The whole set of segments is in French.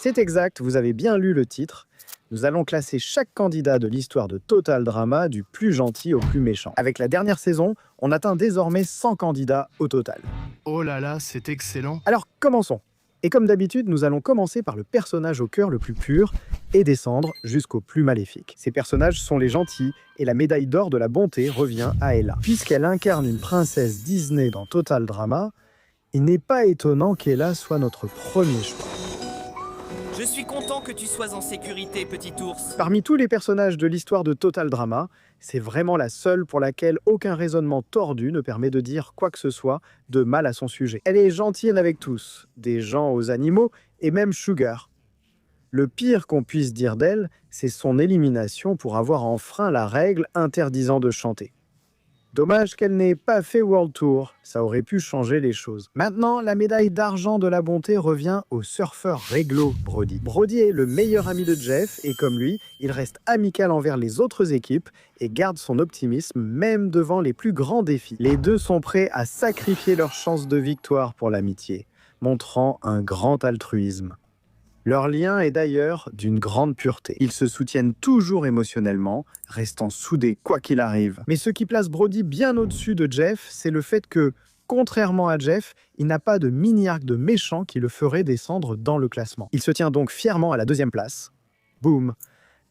C'est exact, vous avez bien lu le titre. Nous allons classer chaque candidat de l'histoire de Total Drama du plus gentil au plus méchant. Avec la dernière saison, on atteint désormais 100 candidats au total. Oh là là, c'est excellent. Alors, commençons. Et comme d'habitude, nous allons commencer par le personnage au cœur le plus pur et descendre jusqu'au plus maléfique. Ces personnages sont les gentils et la médaille d'or de la bonté revient à Ella. Puisqu'elle incarne une princesse Disney dans Total Drama, il n'est pas étonnant qu'Ella soit notre premier choix. Je suis content que tu sois en sécurité, petit ours. Parmi tous les personnages de l'histoire de Total Drama, c'est vraiment la seule pour laquelle aucun raisonnement tordu ne permet de dire quoi que ce soit de mal à son sujet. Elle est gentille avec tous, des gens aux animaux et même Sugar. Le pire qu'on puisse dire d'elle, c'est son élimination pour avoir enfreint la règle interdisant de chanter. Dommage qu'elle n'ait pas fait World Tour, ça aurait pu changer les choses. Maintenant, la médaille d'argent de la bonté revient au surfeur réglo Brody. Brody est le meilleur ami de Jeff et comme lui, il reste amical envers les autres équipes et garde son optimisme même devant les plus grands défis. Les deux sont prêts à sacrifier leurs chances de victoire pour l'amitié, montrant un grand altruisme. Leur lien est d'ailleurs d'une grande pureté. Ils se soutiennent toujours émotionnellement, restant soudés quoi qu'il arrive. Mais ce qui place Brody bien au-dessus de Jeff, c'est le fait que, contrairement à Jeff, il n'a pas de mini-arc de méchant qui le ferait descendre dans le classement. Il se tient donc fièrement à la deuxième place. Boum!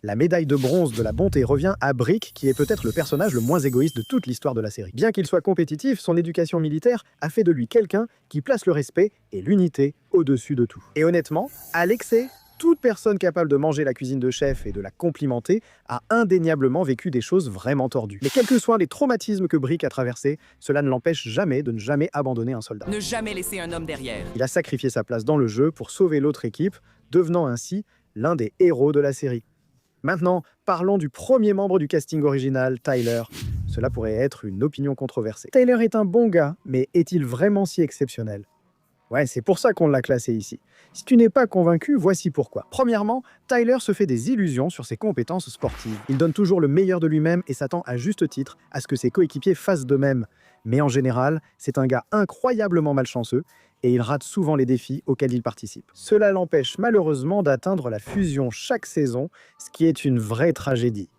La médaille de bronze de la bonté revient à Brick, qui est peut-être le personnage le moins égoïste de toute l'histoire de la série. Bien qu'il soit compétitif, son éducation militaire a fait de lui quelqu'un qui place le respect et l'unité au-dessus de tout. Et honnêtement, à l'excès, toute personne capable de manger la cuisine de chef et de la complimenter a indéniablement vécu des choses vraiment tordues. Mais quels que soient les traumatismes que Brick a traversés, cela ne l'empêche jamais de ne jamais abandonner un soldat. Ne jamais laisser un homme derrière. Il a sacrifié sa place dans le jeu pour sauver l'autre équipe, devenant ainsi l'un des héros de la série. Maintenant, parlons du premier membre du casting original, Tyler. Cela pourrait être une opinion controversée. Tyler est un bon gars, mais est-il vraiment si exceptionnel ? Ouais, c'est pour ça qu'on l'a classé ici. Si tu n'es pas convaincu, voici pourquoi. Premièrement, Tyler se fait des illusions sur ses compétences sportives. Il donne toujours le meilleur de lui-même et s'attend à juste titre à ce que ses coéquipiers fassent de même. Mais en général, c'est un gars incroyablement malchanceux et il rate souvent les défis auxquels il participe. Cela l'empêche malheureusement d'atteindre la fusion chaque saison, ce qui est une vraie tragédie.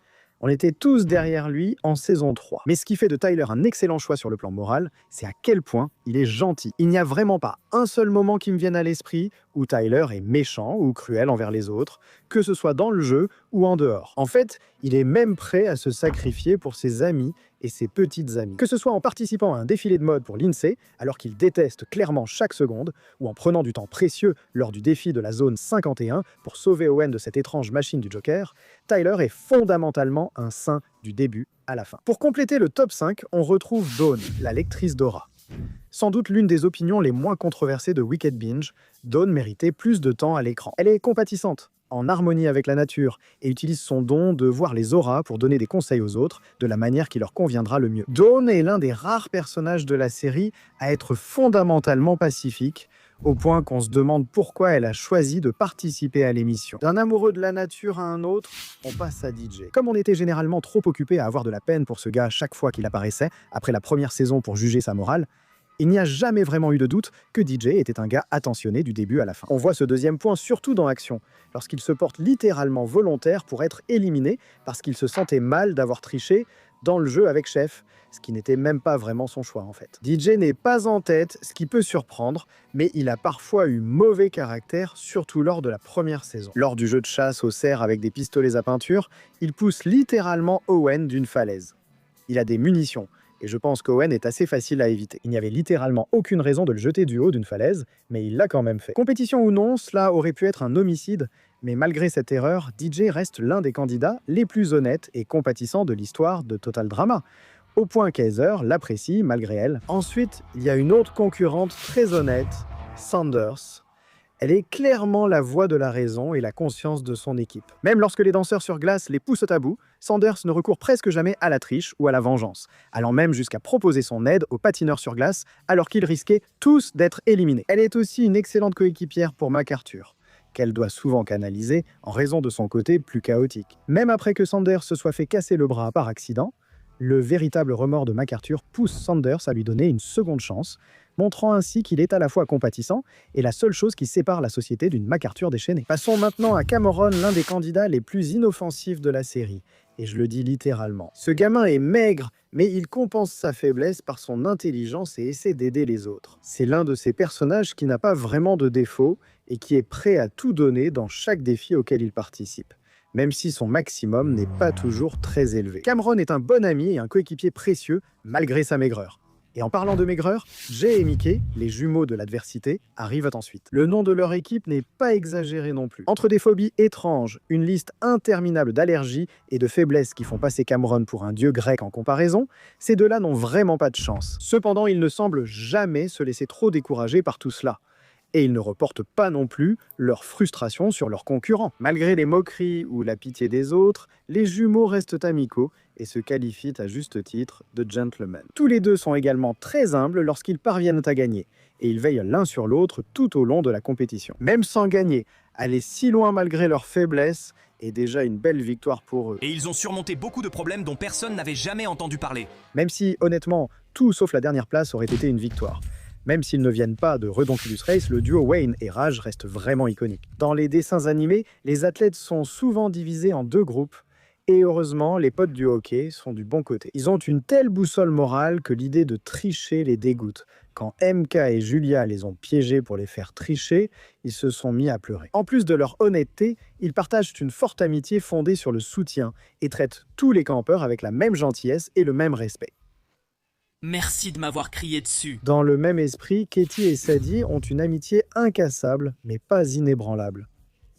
On était tous derrière lui en saison 3. Mais ce qui fait de Tyler un excellent choix sur le plan moral, c'est à quel point il est gentil. Il n'y a vraiment pas un seul moment qui me vienne à l'esprit où Tyler est méchant ou cruel envers les autres, que ce soit dans le jeu ou en dehors. En fait, il est même prêt à se sacrifier pour ses amis et ses petites amies. Que ce soit en participant à un défilé de mode pour l'INSEE, alors qu'il déteste clairement chaque seconde, ou en prenant du temps précieux lors du défi de la zone 51 pour sauver Owen de cette étrange machine du Joker, Tyler est fondamentalement un saint du début à la fin. Pour compléter le top 5, on retrouve Dawn, la lectrice d'aura. Sans doute l'une des opinions les moins controversées de Wicked Binge, Dawn méritait plus de temps à l'écran. Elle est compatissante, en harmonie avec la nature, et utilise son don de voir les auras pour donner des conseils aux autres de la manière qui leur conviendra le mieux. Dawn est l'un des rares personnages de la série à être fondamentalement pacifique, au point qu'on se demande pourquoi elle a choisi de participer à l'émission. D'un amoureux de la nature à un autre, on passe à DJ. Comme on était généralement trop occupé à avoir de la peine pour ce gars chaque fois qu'il apparaissait, après la première saison pour juger sa morale, il n'y a jamais vraiment eu de doute que DJ était un gars attentionné du début à la fin. On voit ce deuxième point surtout dans Action, lorsqu'il se porte littéralement volontaire pour être éliminé parce qu'il se sentait mal d'avoir triché dans le jeu avec Chef, ce qui n'était même pas vraiment son choix en fait. DJ n'est pas en tête, ce qui peut surprendre, mais il a parfois eu mauvais caractère, surtout lors de la première saison. Lors du jeu de chasse au cerf avec des pistolets à peinture, il pousse littéralement Owen d'une falaise. Il a des munitions, et je pense qu'Owen est assez facile à éviter. Il n'y avait littéralement aucune raison de le jeter du haut d'une falaise, mais il l'a quand même fait. Compétition ou non, cela aurait pu être un homicide, mais malgré cette erreur, DJ reste l'un des candidats les plus honnêtes et compatissants de l'histoire de Total Drama, au point qu'Heather l'apprécie malgré elle. Ensuite, il y a une autre concurrente très honnête, Sanders. Elle est clairement la voix de la raison et la conscience de son équipe. Même lorsque les danseurs sur glace les poussent à bout, Sanders ne recourt presque jamais à la triche ou à la vengeance, allant même jusqu'à proposer son aide aux patineurs sur glace alors qu'ils risquaient tous d'être éliminés. Elle est aussi une excellente coéquipière pour MacArthur, qu'elle doit souvent canaliser en raison de son côté plus chaotique. Même après que Sanders se soit fait casser le bras par accident, le véritable remords de MacArthur pousse Sanders à lui donner une seconde chance, montrant ainsi qu'il est à la fois compatissant et la seule chose qui sépare la société d'une MacArthur déchaînée. Passons maintenant à Cameron, l'un des candidats les plus inoffensifs de la série. Et je le dis littéralement. Ce gamin est maigre, mais il compense sa faiblesse par son intelligence et essaie d'aider les autres. C'est l'un de ces personnages qui n'a pas vraiment de défaut et qui est prêt à tout donner dans chaque défi auquel il participe, même si son maximum n'est pas toujours très élevé. Cameron est un bon ami et un coéquipier précieux, malgré sa maigreur. Et en parlant de maigreur, Jay et Mickey, les jumeaux de l'adversité, arrivent ensuite. Le nom de leur équipe n'est pas exagéré non plus. Entre des phobies étranges, une liste interminable d'allergies et de faiblesses qui font passer Cameron pour un dieu grec en comparaison, ces deux-là n'ont vraiment pas de chance. Cependant, ils ne semblent jamais se laisser trop décourager par tout cela. Et ils ne reportent pas non plus leur frustration sur leurs concurrents. Malgré les moqueries ou la pitié des autres, les jumeaux restent amicaux et se qualifient à juste titre de gentlemen. Tous les deux sont également très humbles lorsqu'ils parviennent à gagner, et ils veillent l'un sur l'autre tout au long de la compétition. Même sans gagner, aller si loin malgré leurs faiblesses est déjà une belle victoire pour eux. Et ils ont surmonté beaucoup de problèmes dont personne n'avait jamais entendu parler. Même si, honnêtement, tout sauf la dernière place aurait été une victoire. Même s'ils ne viennent pas de Redonkulus Race, le duo Wayne et Raj reste vraiment iconique. Dans les dessins animés, les athlètes sont souvent divisés en deux groupes, et heureusement, les potes du hockey sont du bon côté. Ils ont une telle boussole morale que l'idée de tricher les dégoûte. Quand MK et Julia les ont piégés pour les faire tricher, ils se sont mis à pleurer. En plus de leur honnêteté, ils partagent une forte amitié fondée sur le soutien et traitent tous les campeurs avec la même gentillesse et le même respect. Merci de m'avoir crié dessus. Dans le même esprit, Katie et Sadie ont une amitié incassable, mais pas inébranlable.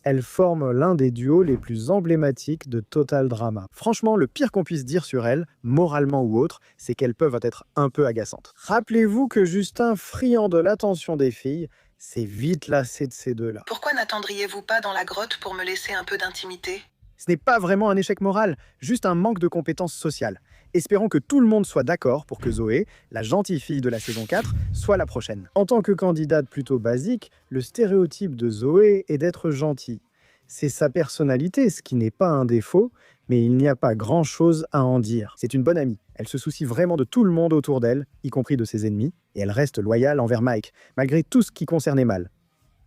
Elles forment l'un des duos les plus emblématiques de Total Drama. Franchement, le pire qu'on puisse dire sur elles, moralement ou autre, c'est qu'elles peuvent être un peu agaçantes. Rappelez-vous que Justin, friand de l'attention des filles, s'est vite lassé de ces deux-là. Pourquoi n'attendriez-vous pas dans la grotte pour me laisser un peu d'intimité ? Ce n'est pas vraiment un échec moral, juste un manque de compétences sociales. Espérons que tout le monde soit d'accord pour que Zoé, la gentille fille de la saison 4, soit la prochaine. En tant que candidate plutôt basique, le stéréotype de Zoé est d'être gentille. C'est sa personnalité, ce qui n'est pas un défaut, mais il n'y a pas grand-chose à en dire. C'est une bonne amie. Elle se soucie vraiment de tout le monde autour d'elle, y compris de ses ennemis, et elle reste loyale envers Mike, malgré tout ce qui concernait Mal.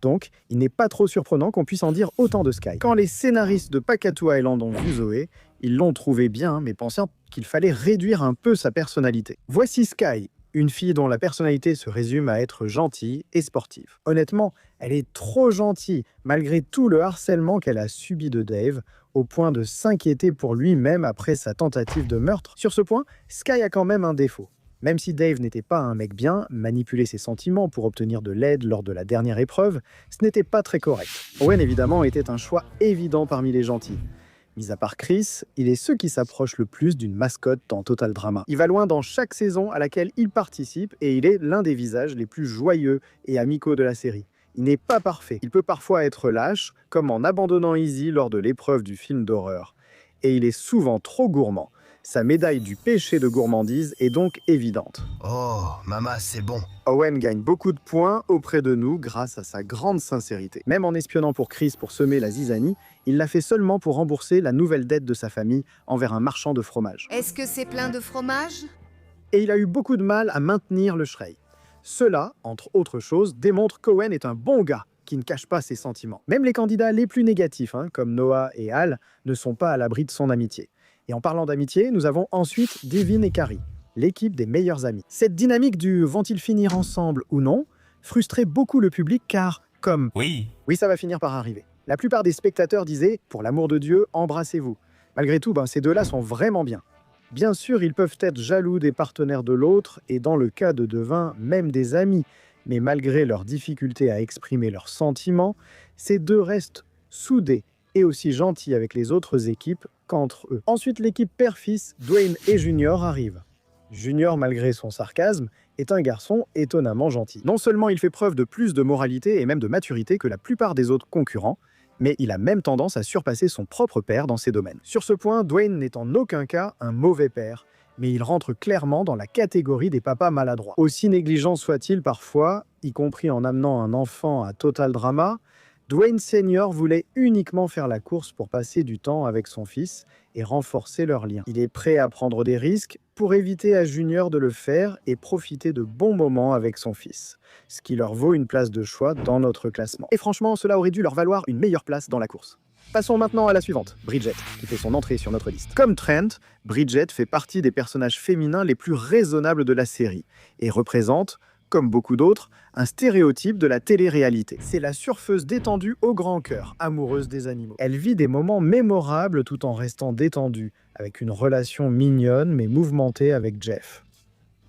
Donc, il n'est pas trop surprenant qu'on puisse en dire autant de Sky. Quand les scénaristes de Pakatu Island ont vu Zoé, ils l'ont trouvé bien, mais pensant qu'il fallait réduire un peu sa personnalité. Voici Sky, une fille dont la personnalité se résume à être gentille et sportive. Honnêtement, elle est trop gentille, malgré tout le harcèlement qu'elle a subi de Dave, au point de s'inquiéter pour lui-même après sa tentative de meurtre. Sur ce point, Sky a quand même un défaut. Même si Dave n'était pas un mec bien, manipuler ses sentiments pour obtenir de l'aide lors de la dernière épreuve, ce n'était pas très correct. Owen, évidemment, était un choix évident parmi les gentils. Mis à part Chris, il est ceux qui s'approchent le plus d'une mascotte dans Total Drama. Il va loin dans chaque saison à laquelle il participe et il est l'un des visages les plus joyeux et amicaux de la série. Il n'est pas parfait. Il peut parfois être lâche, comme en abandonnant Izzy lors de l'épreuve du film d'horreur. Et il est souvent trop gourmand. Sa médaille du péché de gourmandise est donc évidente. Oh, maman, c'est bon. Owen gagne beaucoup de points auprès de nous grâce à sa grande sincérité. Même en espionnant pour Chris pour semer la zizanie, il l'a fait seulement pour rembourser la nouvelle dette de sa famille envers un marchand de fromage. Est-ce que c'est plein de fromage ? Et il a eu beaucoup de mal à maintenir le Shrey. Cela, entre autres choses, démontre qu'Owen est un bon gars qui ne cache pas ses sentiments. Même les candidats les plus négatifs, comme Noah et Al, ne sont pas à l'abri de son amitié. Et en parlant d'amitié, nous avons ensuite Devin et Carrie, l'équipe des meilleurs amis. Cette dynamique du « vont-ils finir ensemble ou non ?» frustrait beaucoup le public car, comme « oui, ça va finir par arriver », la plupart des spectateurs disaient « pour l'amour de Dieu, embrassez-vous ». Malgré tout, ces deux-là sont vraiment bien. Bien sûr, ils peuvent être jaloux des partenaires de l'autre et dans le cas de Devin, même des amis. Mais malgré leur difficulté à exprimer leurs sentiments, ces deux restent soudés et aussi gentils avec les autres équipes qu'entre eux. Ensuite, l'équipe père-fils, Dwayne et Junior arrivent. Junior, malgré son sarcasme, est un garçon étonnamment gentil. Non seulement il fait preuve de plus de moralité et même de maturité que la plupart des autres concurrents, mais il a même tendance à surpasser son propre père dans ces domaines. Sur ce point, Dwayne n'est en aucun cas un mauvais père, mais il rentre clairement dans la catégorie des papas maladroits. Aussi négligent soit-il parfois, y compris en amenant un enfant à Total Drama, Dwayne Senior voulait uniquement faire la course pour passer du temps avec son fils et renforcer leur lien. Il est prêt à prendre des risques, pour éviter à Junior de le faire et profiter de bons moments avec son fils, ce qui leur vaut une place de choix dans notre classement. Et franchement, cela aurait dû leur valoir une meilleure place dans la course. Passons maintenant à la suivante, Bridget, qui fait son entrée sur notre liste. Comme Trent, Bridget fait partie des personnages féminins les plus raisonnables de la série et représente, comme beaucoup d'autres, un stéréotype de la télé-réalité. C'est la surfeuse détendue au grand cœur, amoureuse des animaux. Elle vit des moments mémorables tout en restant détendue, avec une relation mignonne mais mouvementée avec Jeff.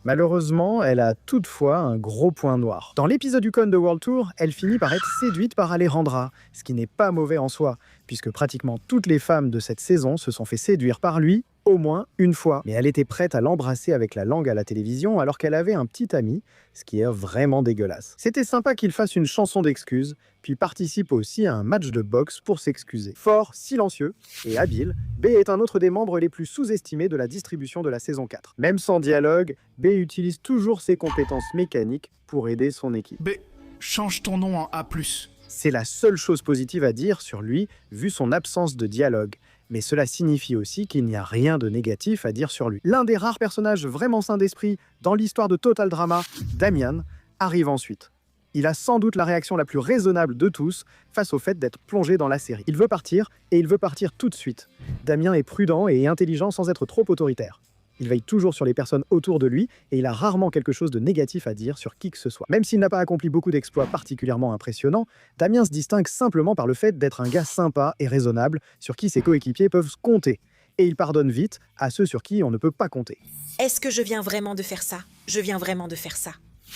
Malheureusement, elle a toutefois un gros point noir. Dans l'épisode Yukon de World Tour, elle finit par être séduite par Alejandra, ce qui n'est pas mauvais en soi, puisque pratiquement toutes les femmes de cette saison se sont fait séduire par lui au moins une fois. Mais elle était prête à l'embrasser avec la langue à la télévision alors qu'elle avait un petit ami, ce qui est vraiment dégueulasse. C'était sympa qu'il fasse une chanson d'excuses, puis participe aussi à un match de boxe pour s'excuser. Fort, silencieux et habile, B est un autre des membres les plus sous-estimés de la distribution de la saison 4. Même sans dialogue, B utilise toujours ses compétences mécaniques pour aider son équipe. B, change ton nom en A+. C'est la seule chose positive à dire sur lui, vu son absence de dialogue. Mais cela signifie aussi qu'il n'y a rien de négatif à dire sur lui. L'un des rares personnages vraiment sains d'esprit dans l'histoire de Total Drama, Damian, arrive ensuite. Il a sans doute la réaction la plus raisonnable de tous face au fait d'être plongé dans la série. Il veut partir, et il veut partir tout de suite. Damien est prudent et intelligent sans être trop autoritaire. Il veille toujours sur les personnes autour de lui et il a rarement quelque chose de négatif à dire sur qui que ce soit. Même s'il n'a pas accompli beaucoup d'exploits particulièrement impressionnants, Damien se distingue simplement par le fait d'être un gars sympa et raisonnable sur qui ses coéquipiers peuvent compter. Et il pardonne vite à ceux sur qui on ne peut pas compter. Est-ce que je viens vraiment de faire ça? Je viens vraiment de faire ça.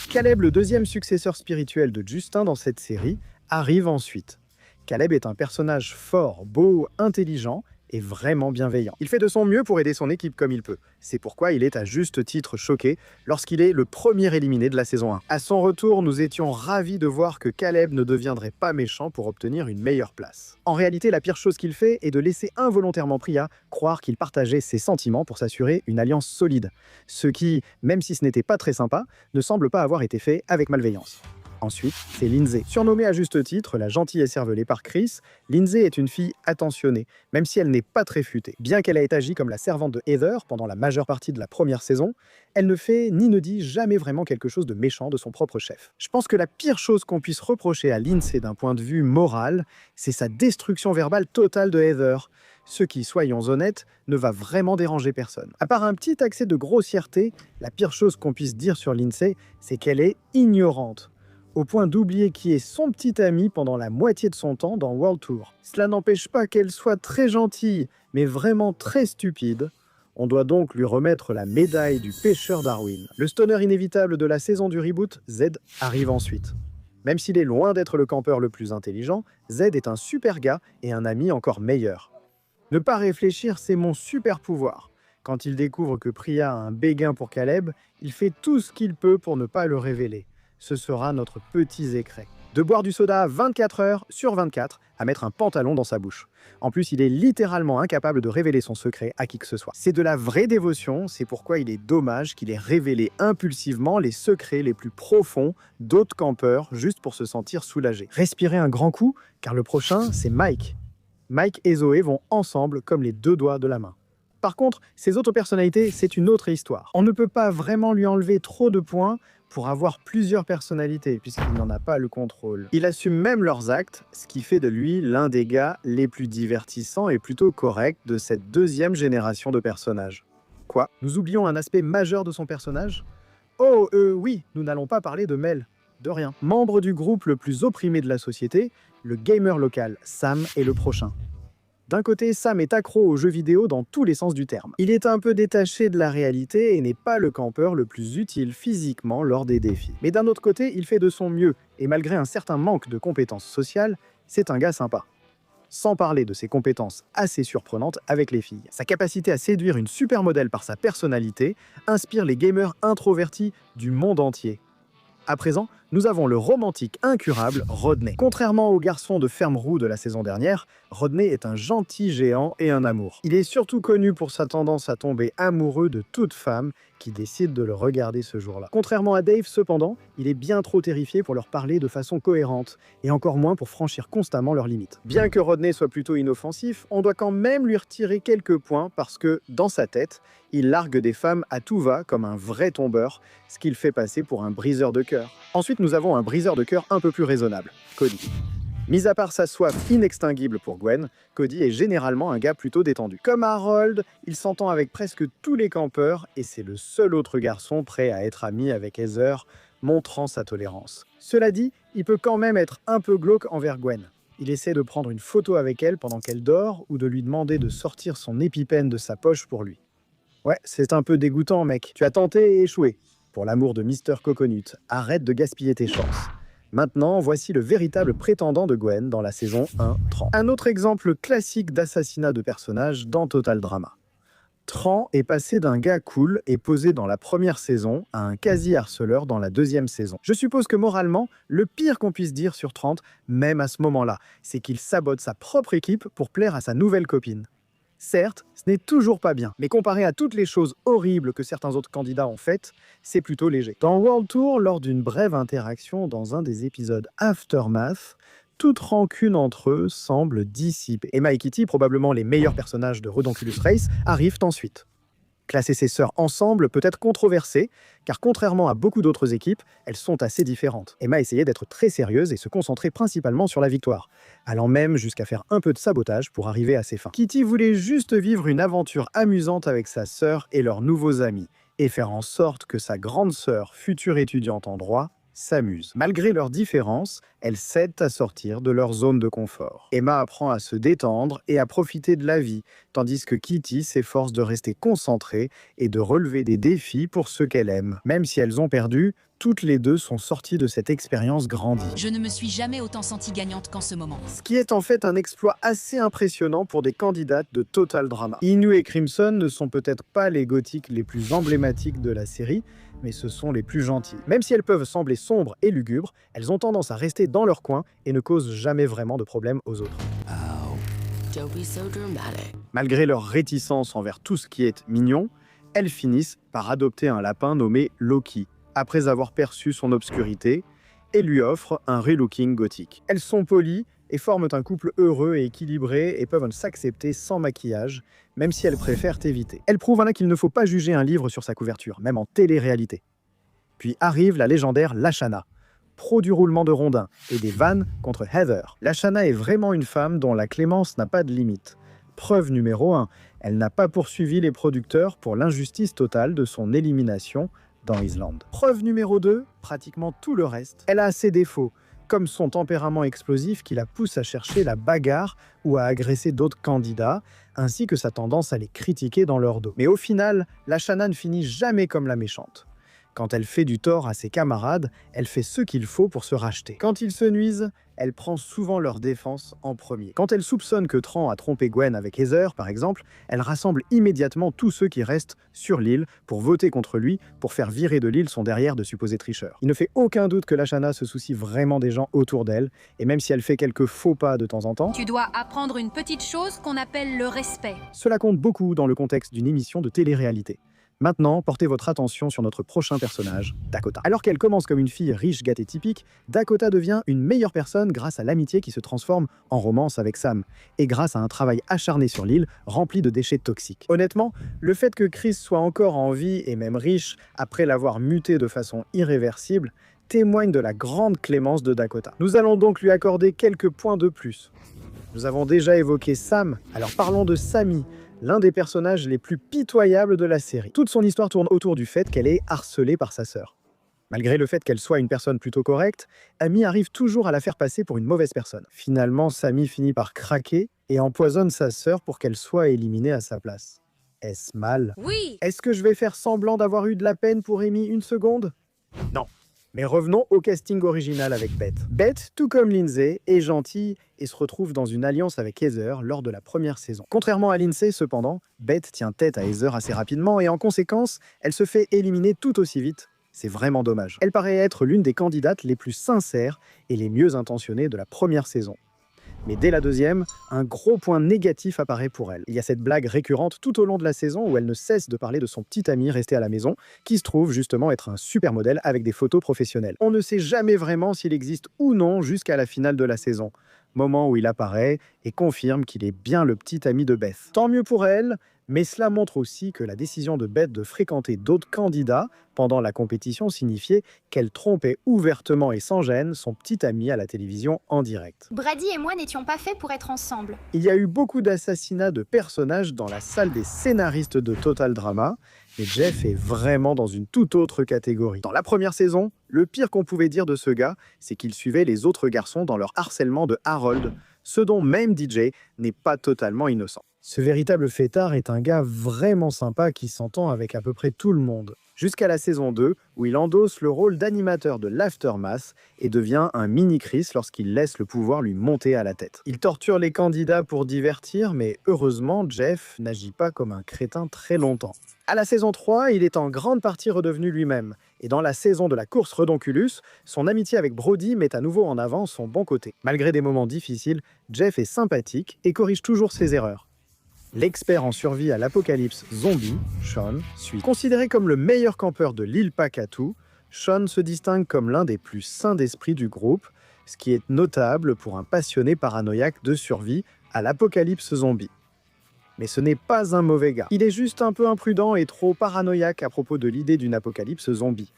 Caleb, le deuxième successeur spirituel de Justin dans cette série, arrive ensuite. Caleb est un personnage fort, beau, intelligent et vraiment bienveillant. Il fait de son mieux pour aider son équipe comme il peut. C'est pourquoi il est à juste titre choqué lorsqu'il est le premier éliminé de la saison 1. À son retour, nous étions ravis de voir que Caleb ne deviendrait pas méchant pour obtenir une meilleure place. En réalité, la pire chose qu'il fait est de laisser involontairement Priya croire qu'il partageait ses sentiments pour s'assurer une alliance solide. Ce qui, même si ce n'était pas très sympa, ne semble pas avoir été fait avec malveillance. Ensuite, c'est Lindsay. Surnommée à juste titre la gentille écervelée par Chris, Lindsay est une fille attentionnée, même si elle n'est pas très futée. Bien qu'elle ait agi comme la servante de Heather pendant la majeure partie de la première saison, elle ne fait ni ne dit jamais vraiment quelque chose de méchant de son propre chef. Je pense que la pire chose qu'on puisse reprocher à Lindsay d'un point de vue moral, c'est sa destruction verbale totale de Heather, ce qui, soyons honnêtes, ne va vraiment déranger personne. À part un petit accès de grossièreté, la pire chose qu'on puisse dire sur Lindsay, c'est qu'elle est ignorante, au point d'oublier qui est son petit ami pendant la moitié de son temps dans World Tour. Cela n'empêche pas qu'elle soit très gentille, mais vraiment très stupide. On doit donc lui remettre la médaille du pêcheur Darwin. Le stoner inévitable de la saison du reboot, Z, arrive ensuite. Même s'il est loin d'être le campeur le plus intelligent, Z est un super gars et un ami encore meilleur. Ne pas réfléchir, c'est mon super pouvoir. Quand il découvre que Priya a un béguin pour Caleb, il fait tout ce qu'il peut pour ne pas le révéler. Ce sera notre petit Zécret. De boire du soda 24 heures sur 24 à mettre un pantalon dans sa bouche. En plus, il est littéralement incapable de révéler son secret à qui que ce soit. C'est de la vraie dévotion, c'est pourquoi il est dommage qu'il ait révélé impulsivement les secrets les plus profonds d'autres campeurs juste pour se sentir soulagé. Respirez un grand coup, car le prochain, c'est Mike. Mike et Zoé vont ensemble comme les deux doigts de la main. Par contre, ses autres personnalités, c'est une autre histoire. On ne peut pas vraiment lui enlever trop de points pour avoir plusieurs personnalités, puisqu'il n'en a pas le contrôle. Il assume même leurs actes, ce qui fait de lui l'un des gars les plus divertissants et plutôt corrects de cette deuxième génération de personnages. Quoi? Nous oublions un aspect majeur de son personnage? Oh, oui, nous n'allons pas parler de Mel. De rien. Membre du groupe le plus opprimé de la société, le gamer local, Sam, est le prochain. D'un côté, Sam est accro aux jeux vidéo dans tous les sens du terme. Il est un peu détaché de la réalité et n'est pas le campeur le plus utile physiquement lors des défis. Mais d'un autre côté, il fait de son mieux, et malgré un certain manque de compétences sociales, c'est un gars sympa. Sans parler de ses compétences assez surprenantes avec les filles. Sa capacité à séduire une supermodèle par sa personnalité inspire les gamers introvertis du monde entier. À présent, nous avons le romantique incurable Rodney. Contrairement au garçon de ferme roue de la saison dernière, Rodney est un gentil géant et un amour. Il est surtout connu pour sa tendance à tomber amoureux de toute femme qui décide de le regarder ce jour-là. Contrairement à Dave, cependant, il est bien trop terrifié pour leur parler de façon cohérente, et encore moins pour franchir constamment leurs limites. Bien que Rodney soit plutôt inoffensif, on doit quand même lui retirer quelques points parce que, dans sa tête, il largue des femmes à tout va comme un vrai tombeur, ce qui le fait passer pour un briseur de cœur. Ensuite, nous avons un briseur de cœur un peu plus raisonnable, Cody. Mis à part sa soif inextinguible pour Gwen, Cody est généralement un gars plutôt détendu. Comme Harold, il s'entend avec presque tous les campeurs et c'est le seul autre garçon prêt à être ami avec Heather, montrant sa tolérance. Cela dit, il peut quand même être un peu glauque envers Gwen. Il essaie de prendre une photo avec elle pendant qu'elle dort ou de lui demander de sortir son épipène de sa poche pour lui. Ouais, c'est un peu dégoûtant, mec. Tu as tenté et échoué. Pour l'amour de Mr. Coconut, arrête de gaspiller tes chances. Maintenant, voici le véritable prétendant de Gwen dans la saison 1, Tran. Un autre exemple classique d'assassinat de personnage dans Total Drama. Tran est passé d'un gars cool et posé dans la première saison à un quasi-harceleur dans la deuxième saison. Je suppose que moralement, le pire qu'on puisse dire sur Trant, même à ce moment-là, c'est qu'il sabote sa propre équipe pour plaire à sa nouvelle copine. Certes, ce n'est toujours pas bien, mais comparé à toutes les choses horribles que certains autres candidats ont faites, c'est plutôt léger. Dans World Tour, lors d'une brève interaction dans un des épisodes Aftermath, toute rancune entre eux semble dissipée. Emma et Kitty, probablement les meilleurs personnages de Redonkulus Race, arrivent ensuite. Classer ses sœurs ensemble peut être controversé, car contrairement à beaucoup d'autres équipes, elles sont assez différentes. Emma essayait d'être très sérieuse et se concentrer principalement sur la victoire, allant même jusqu'à faire un peu de sabotage pour arriver à ses fins. Kitty voulait juste vivre une aventure amusante avec sa sœur et leurs nouveaux amis, et faire en sorte que sa grande sœur, future étudiante en droit, s'amuse. Malgré leurs différences, elles cèdent à sortir de leur zone de confort. Emma apprend à se détendre et à profiter de la vie, tandis que Kitty s'efforce de rester concentrée et de relever des défis pour ceux qu'elle aime. Même si elles ont perdu, toutes les deux sont sorties de cette expérience grandie. Je ne me suis jamais autant sentie gagnante qu'en ce moment. Ce qui est en fait un exploit assez impressionnant pour des candidates de Total Drama. Inu et Crimson ne sont peut-être pas les gothiques les plus emblématiques de la série, mais ce sont les plus gentilles. Même si elles peuvent sembler sombres et lugubres, elles ont tendance à rester dans leur coin et ne causent jamais vraiment de problème aux autres. Malgré leur réticence envers tout ce qui est mignon, elles finissent par adopter un lapin nommé Loki, après avoir perçu son obscurité, et lui offrent un relooking gothique. Elles sont polies et forment un couple heureux et équilibré et peuvent s'accepter sans maquillage, même si elles préfèrent éviter. Elles prouvent qu'il ne faut pas juger un livre sur sa couverture, même en télé-réalité. Puis arrive la légendaire Lashana, pro du roulement de rondins et des vannes contre Heather. Lashana est vraiment une femme dont la clémence n'a pas de limite. Preuve numéro 1, elle n'a pas poursuivi les producteurs pour l'injustice totale de son élimination dans Island. Preuve numéro 2, pratiquement tout le reste. Elle a ses défauts, comme son tempérament explosif qui la pousse à chercher la bagarre ou à agresser d'autres candidats, ainsi que sa tendance à les critiquer dans leur dos. Mais au final, Lashana ne finit jamais comme la méchante. Quand elle fait du tort à ses camarades, elle fait ce qu'il faut pour se racheter. Quand ils se nuisent, elle prend souvent leur défense en premier. Quand elle soupçonne que Tran a trompé Gwen avec Heather, par exemple, elle rassemble immédiatement tous ceux qui restent sur l'île pour voter contre lui, pour faire virer de l'île son derrière de supposés tricheurs. Il ne fait aucun doute que Lashana se soucie vraiment des gens autour d'elle, et même si elle fait quelques faux pas de temps en temps, Tu dois apprendre une petite chose qu'on appelle le respect. cela compte beaucoup dans le contexte d'une émission de télé-réalité. Maintenant, portez votre attention sur notre prochain personnage, Dakota. Alors qu'elle commence comme une fille riche, gâtée typique, Dakota devient une meilleure personne grâce à l'amitié qui se transforme en romance avec Sam, et grâce à un travail acharné sur l'île, rempli de déchets toxiques. Honnêtement, le fait que Chris soit encore en vie et même riche, après l'avoir muté de façon irréversible, témoigne de la grande clémence de Dakota. Nous allons donc lui accorder quelques points de plus. Nous avons déjà évoqué Sam, alors parlons de Sammy, l'un des personnages les plus pitoyables de la série. Toute son histoire tourne autour du fait qu'elle est harcelée par sa sœur. Malgré le fait qu'elle soit une personne plutôt correcte, Amy arrive toujours à la faire passer pour une mauvaise personne. Finalement, Sammy finit par craquer et empoisonne sa sœur pour qu'elle soit éliminée à sa place. Est-ce mal? Oui! Est-ce que je vais faire semblant d'avoir eu de la peine pour Amy une seconde? Non. Mais revenons au casting original avec Beth. Beth, tout comme Lindsay, est gentille et se retrouve dans une alliance avec Heather lors de la première saison. Contrairement à Lindsay, cependant, Beth tient tête à Heather assez rapidement et en conséquence, elle se fait éliminer tout aussi vite C'est vraiment dommage. Elle paraît être l'une des candidates les plus sincères et les mieux intentionnées de la première saison. Mais dès la deuxième, un gros point négatif apparaît pour elle. Il y a cette blague récurrente tout au long de la saison où elle ne cesse de parler de son petit ami resté à la maison, qui se trouve justement être un super modèle avec des photos professionnelles. On ne sait jamais vraiment s'il existe ou non jusqu'à la finale de la saison. Moment où il apparaît et confirme qu'il est bien le petit ami de Beth. Tant mieux pour elle, mais cela montre aussi que la décision de Beth de fréquenter d'autres candidats pendant la compétition signifiait qu'elle trompait ouvertement et sans gêne son petit ami à la télévision en direct. Brady et moi n'étions pas faits pour être ensemble. Il y a eu beaucoup d'assassinats de personnages dans la salle des scénaristes de Total Drama, mais Jeff est vraiment dans une toute autre catégorie. Dans la première saison, le pire qu'on pouvait dire de ce gars, c'est qu'il suivait les autres garçons dans leur harcèlement de Harold, ce dont même DJ n'est pas totalement innocent. Ce véritable fêtard est un gars vraiment sympa qui s'entend avec à peu près tout le monde. Jusqu'à la saison 2, où il endosse le rôle d'animateur de l'Aftermath et devient un mini-Chris lorsqu'il laisse le pouvoir lui monter à la tête. Il torture les candidats pour divertir, mais heureusement, Jeff n'agit pas comme un crétin très longtemps. À la saison 3, il est en grande partie redevenu lui-même. Et dans la saison de la course Redonculus, son amitié avec Brody met à nouveau en avant son bon côté. Malgré des moments difficiles, Jeff est sympathique et corrige toujours ses erreurs. L'expert en survie à l'apocalypse zombie, Sean, suit. Considéré comme le meilleur campeur de l'île Pakatu, Sean se distingue comme l'un des plus sains d'esprit du groupe, ce qui est notable pour un passionné paranoïaque de survie à l'apocalypse zombie. Mais ce n'est pas un mauvais gars. Il est juste un peu imprudent et trop paranoïaque à propos de l'idée d'une apocalypse zombie.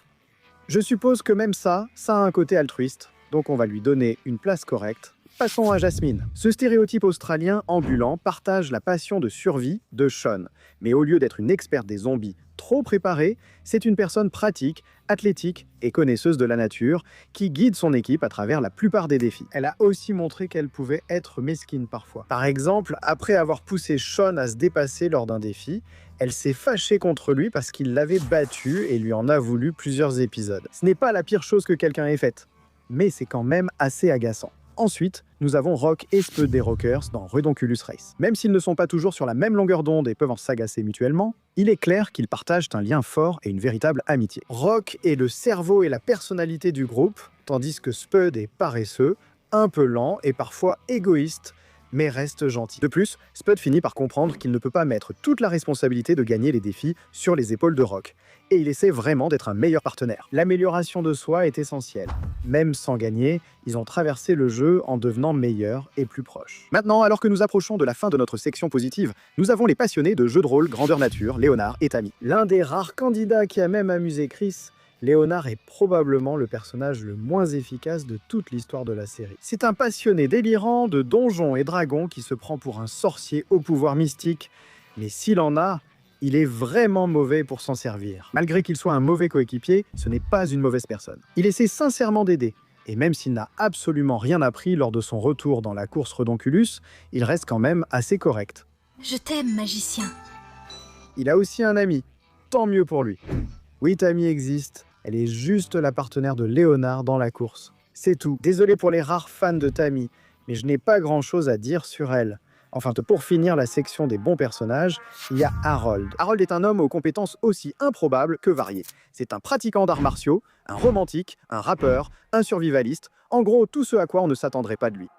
Je suppose que même ça a un côté altruiste, donc on va lui donner une place correcte. Passons à Jasmine. Ce stéréotype australien ambulant partage la passion de survie de Sean. Mais au lieu d'être une experte des zombies trop préparée, c'est une personne pratique, athlétique et connaisseuse de la nature qui guide son équipe à travers la plupart des défis. Elle a aussi montré qu'elle pouvait être mesquine parfois. Par exemple, après avoir poussé Sean à se dépasser lors d'un défi, elle s'est fâchée contre lui parce qu'il l'avait battu et lui en a voulu plusieurs épisodes. Ce n'est pas la pire chose que quelqu'un ait faite, mais c'est quand même assez agaçant. Ensuite, nous avons Rock et Spud des Rockers dans Redonculus Race. Même s'ils ne sont pas toujours sur la même longueur d'onde et peuvent s'agacer mutuellement, il est clair qu'ils partagent un lien fort et une véritable amitié. Rock est le cerveau et la personnalité du groupe, tandis que Spud est paresseux, un peu lent et parfois égoïste, mais reste gentil. De plus, Spud finit par comprendre qu'il ne peut pas mettre toute la responsabilité de gagner les défis sur les épaules de Rock. Et il essaie vraiment d'être un meilleur partenaire. L'amélioration de soi est essentielle. Même sans gagner, ils ont traversé le jeu en devenant meilleurs et plus proches. Maintenant, alors que nous approchons de la fin de notre section positive, nous avons les passionnés de jeux de rôle grandeur nature, Léonard et Tammy. L'un des rares candidats qui a même amusé Chris, Léonard est probablement le personnage le moins efficace de toute l'histoire de la série. C'est un passionné délirant de donjons et dragons qui se prend pour un sorcier au pouvoir mystique, mais s'il en a, il est vraiment mauvais pour s'en servir. Malgré qu'il soit un mauvais coéquipier, ce n'est pas une mauvaise personne. Il essaie sincèrement d'aider, et même s'il n'a absolument rien appris lors de son retour dans la course Redonculus, il reste quand même assez correct. Je t'aime, magicien. Il a aussi un ami, tant mieux pour lui. Oui, Tammy existe, elle est juste la partenaire de Léonard dans la course. C'est tout. Désolé pour les rares fans de Tammy, mais je n'ai pas grand-chose à dire sur elle. Enfin, pour finir la section des bons personnages, il y a Harold. Harold est un homme aux compétences aussi improbables que variées. C'est un pratiquant d'arts martiaux, un romantique, un rappeur, un survivaliste, en gros tout ce à quoi on ne s'attendrait pas de lui.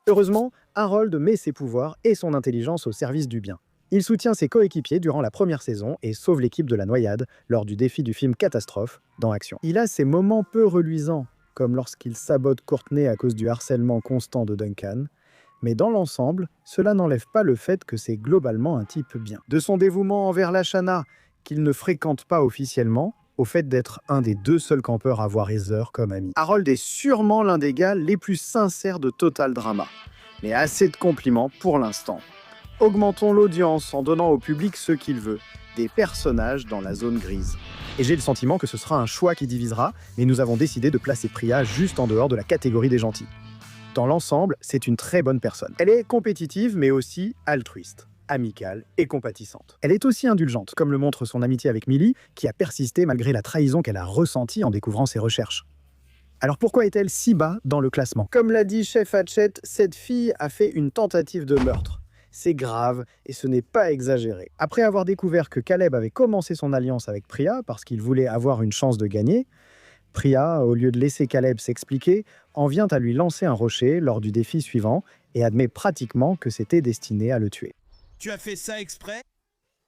Heureusement, Harold met ses pouvoirs et son intelligence au service du bien. Il soutient ses coéquipiers durant la première saison et sauve l'équipe de la noyade lors du défi du film Catastrophe dans Action. Il a ses moments peu reluisants, comme lorsqu'il sabote Courtney à cause du harcèlement constant de Duncan, mais dans l'ensemble, cela n'enlève pas le fait que c'est globalement un type bien. De son dévouement envers Lashana, qu'il ne fréquente pas officiellement, au fait d'être un des 2 seuls campeurs à voir Heather comme ami. Harold est sûrement l'un des gars les plus sincères de Total Drama, mais assez de compliments pour l'instant. Augmentons l'audience en donnant au public ce qu'il veut, des personnages dans la zone grise. Et j'ai le sentiment que ce sera un choix qui divisera, mais nous avons décidé de placer Priya juste en dehors de la catégorie des gentils. Dans l'ensemble, c'est une très bonne personne. Elle est compétitive, mais aussi altruiste, amicale et compatissante. Elle est aussi indulgente, comme le montre son amitié avec Millie, qui a persisté malgré la trahison qu'elle a ressentie en découvrant ses recherches. Alors pourquoi est-elle si bas dans le classement? Comme l'a dit Chef Hatchet, cette fille a fait une tentative de meurtre. C'est grave et ce n'est pas exagéré. Après avoir découvert que Caleb avait commencé son alliance avec Priya parce qu'il voulait avoir une chance de gagner, Priya, au lieu de laisser Caleb s'expliquer, en vient à lui lancer un rocher lors du défi suivant et admet pratiquement que c'était destiné à le tuer. Tu as fait ça exprès?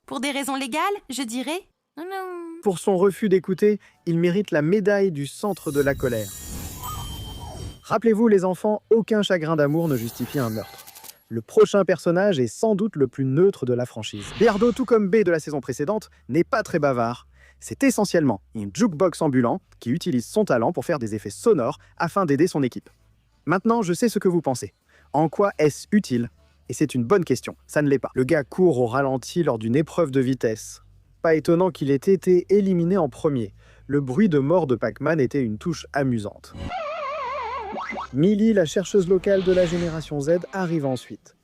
Pour des raisons légales, je dirais. Non. Pour son refus d'écouter, il mérite la médaille du centre de la colère. Rappelez-vous les enfants, aucun chagrin d'amour ne justifie un meurtre. Le prochain personnage est sans doute le plus neutre de la franchise. Beardo, tout comme B de la saison précédente, n'est pas très bavard. C'est essentiellement un jukebox ambulant qui utilise son talent pour faire des effets sonores afin d'aider son équipe. Maintenant, je sais ce que vous pensez. En quoi est-ce utile? Et c'est une bonne question, ça ne l'est pas. Le gars court au ralenti lors d'une épreuve de vitesse. Pas étonnant qu'il ait été éliminé en premier. Le bruit de mort de Pac-Man était une touche amusante. Millie, la chercheuse locale de la génération Z, arrive ensuite.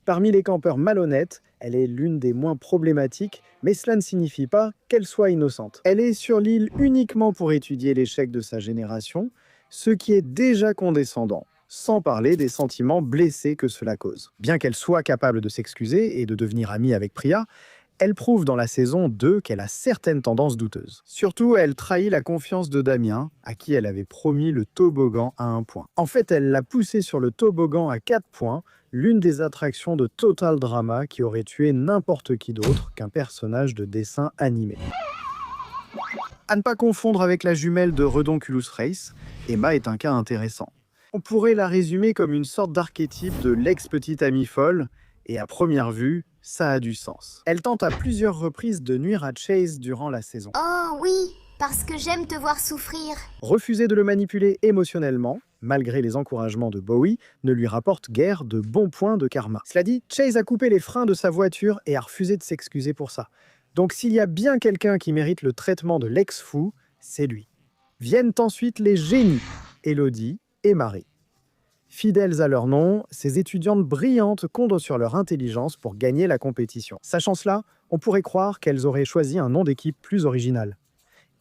Parmi les campeurs malhonnêtes, elle est l'une des moins problématiques, mais cela ne signifie pas qu'elle soit innocente. Elle est sur l'île uniquement pour étudier l'échec de sa génération, ce qui est déjà condescendant, sans parler des sentiments blessés que cela cause. Bien qu'elle soit capable de s'excuser et de devenir amie avec Priya, elle prouve dans la saison 2 qu'elle a certaines tendances douteuses. Surtout, elle trahit la confiance de Damien, à qui elle avait promis le toboggan à 1 point. En fait, elle l'a poussé sur le toboggan à 4 points, l'une des attractions de Total Drama qui aurait tué n'importe qui d'autre qu'un personnage de dessin animé. À ne pas confondre avec la jumelle de Redonculus Race, Emma est un cas intéressant. On pourrait la résumer comme une sorte d'archétype de l'ex-petite amie folle, et à première vue, ça a du sens. Elle tente à plusieurs reprises de nuire à Chase durant la saison. Oh oui, parce que j'aime te voir souffrir. Refuser de le manipuler émotionnellement, malgré les encouragements de Bowie, ne lui rapporte guère de bons points de karma. Cela dit, Chase a coupé les freins de sa voiture et a refusé de s'excuser pour ça. Donc s'il y a bien quelqu'un qui mérite le traitement de l'ex-fou, c'est lui. Viennent ensuite les génies, Elodie et Marie. Fidèles à leur nom, ces étudiantes brillantes comptent sur leur intelligence pour gagner la compétition. Sachant cela, on pourrait croire qu'elles auraient choisi un nom d'équipe plus original.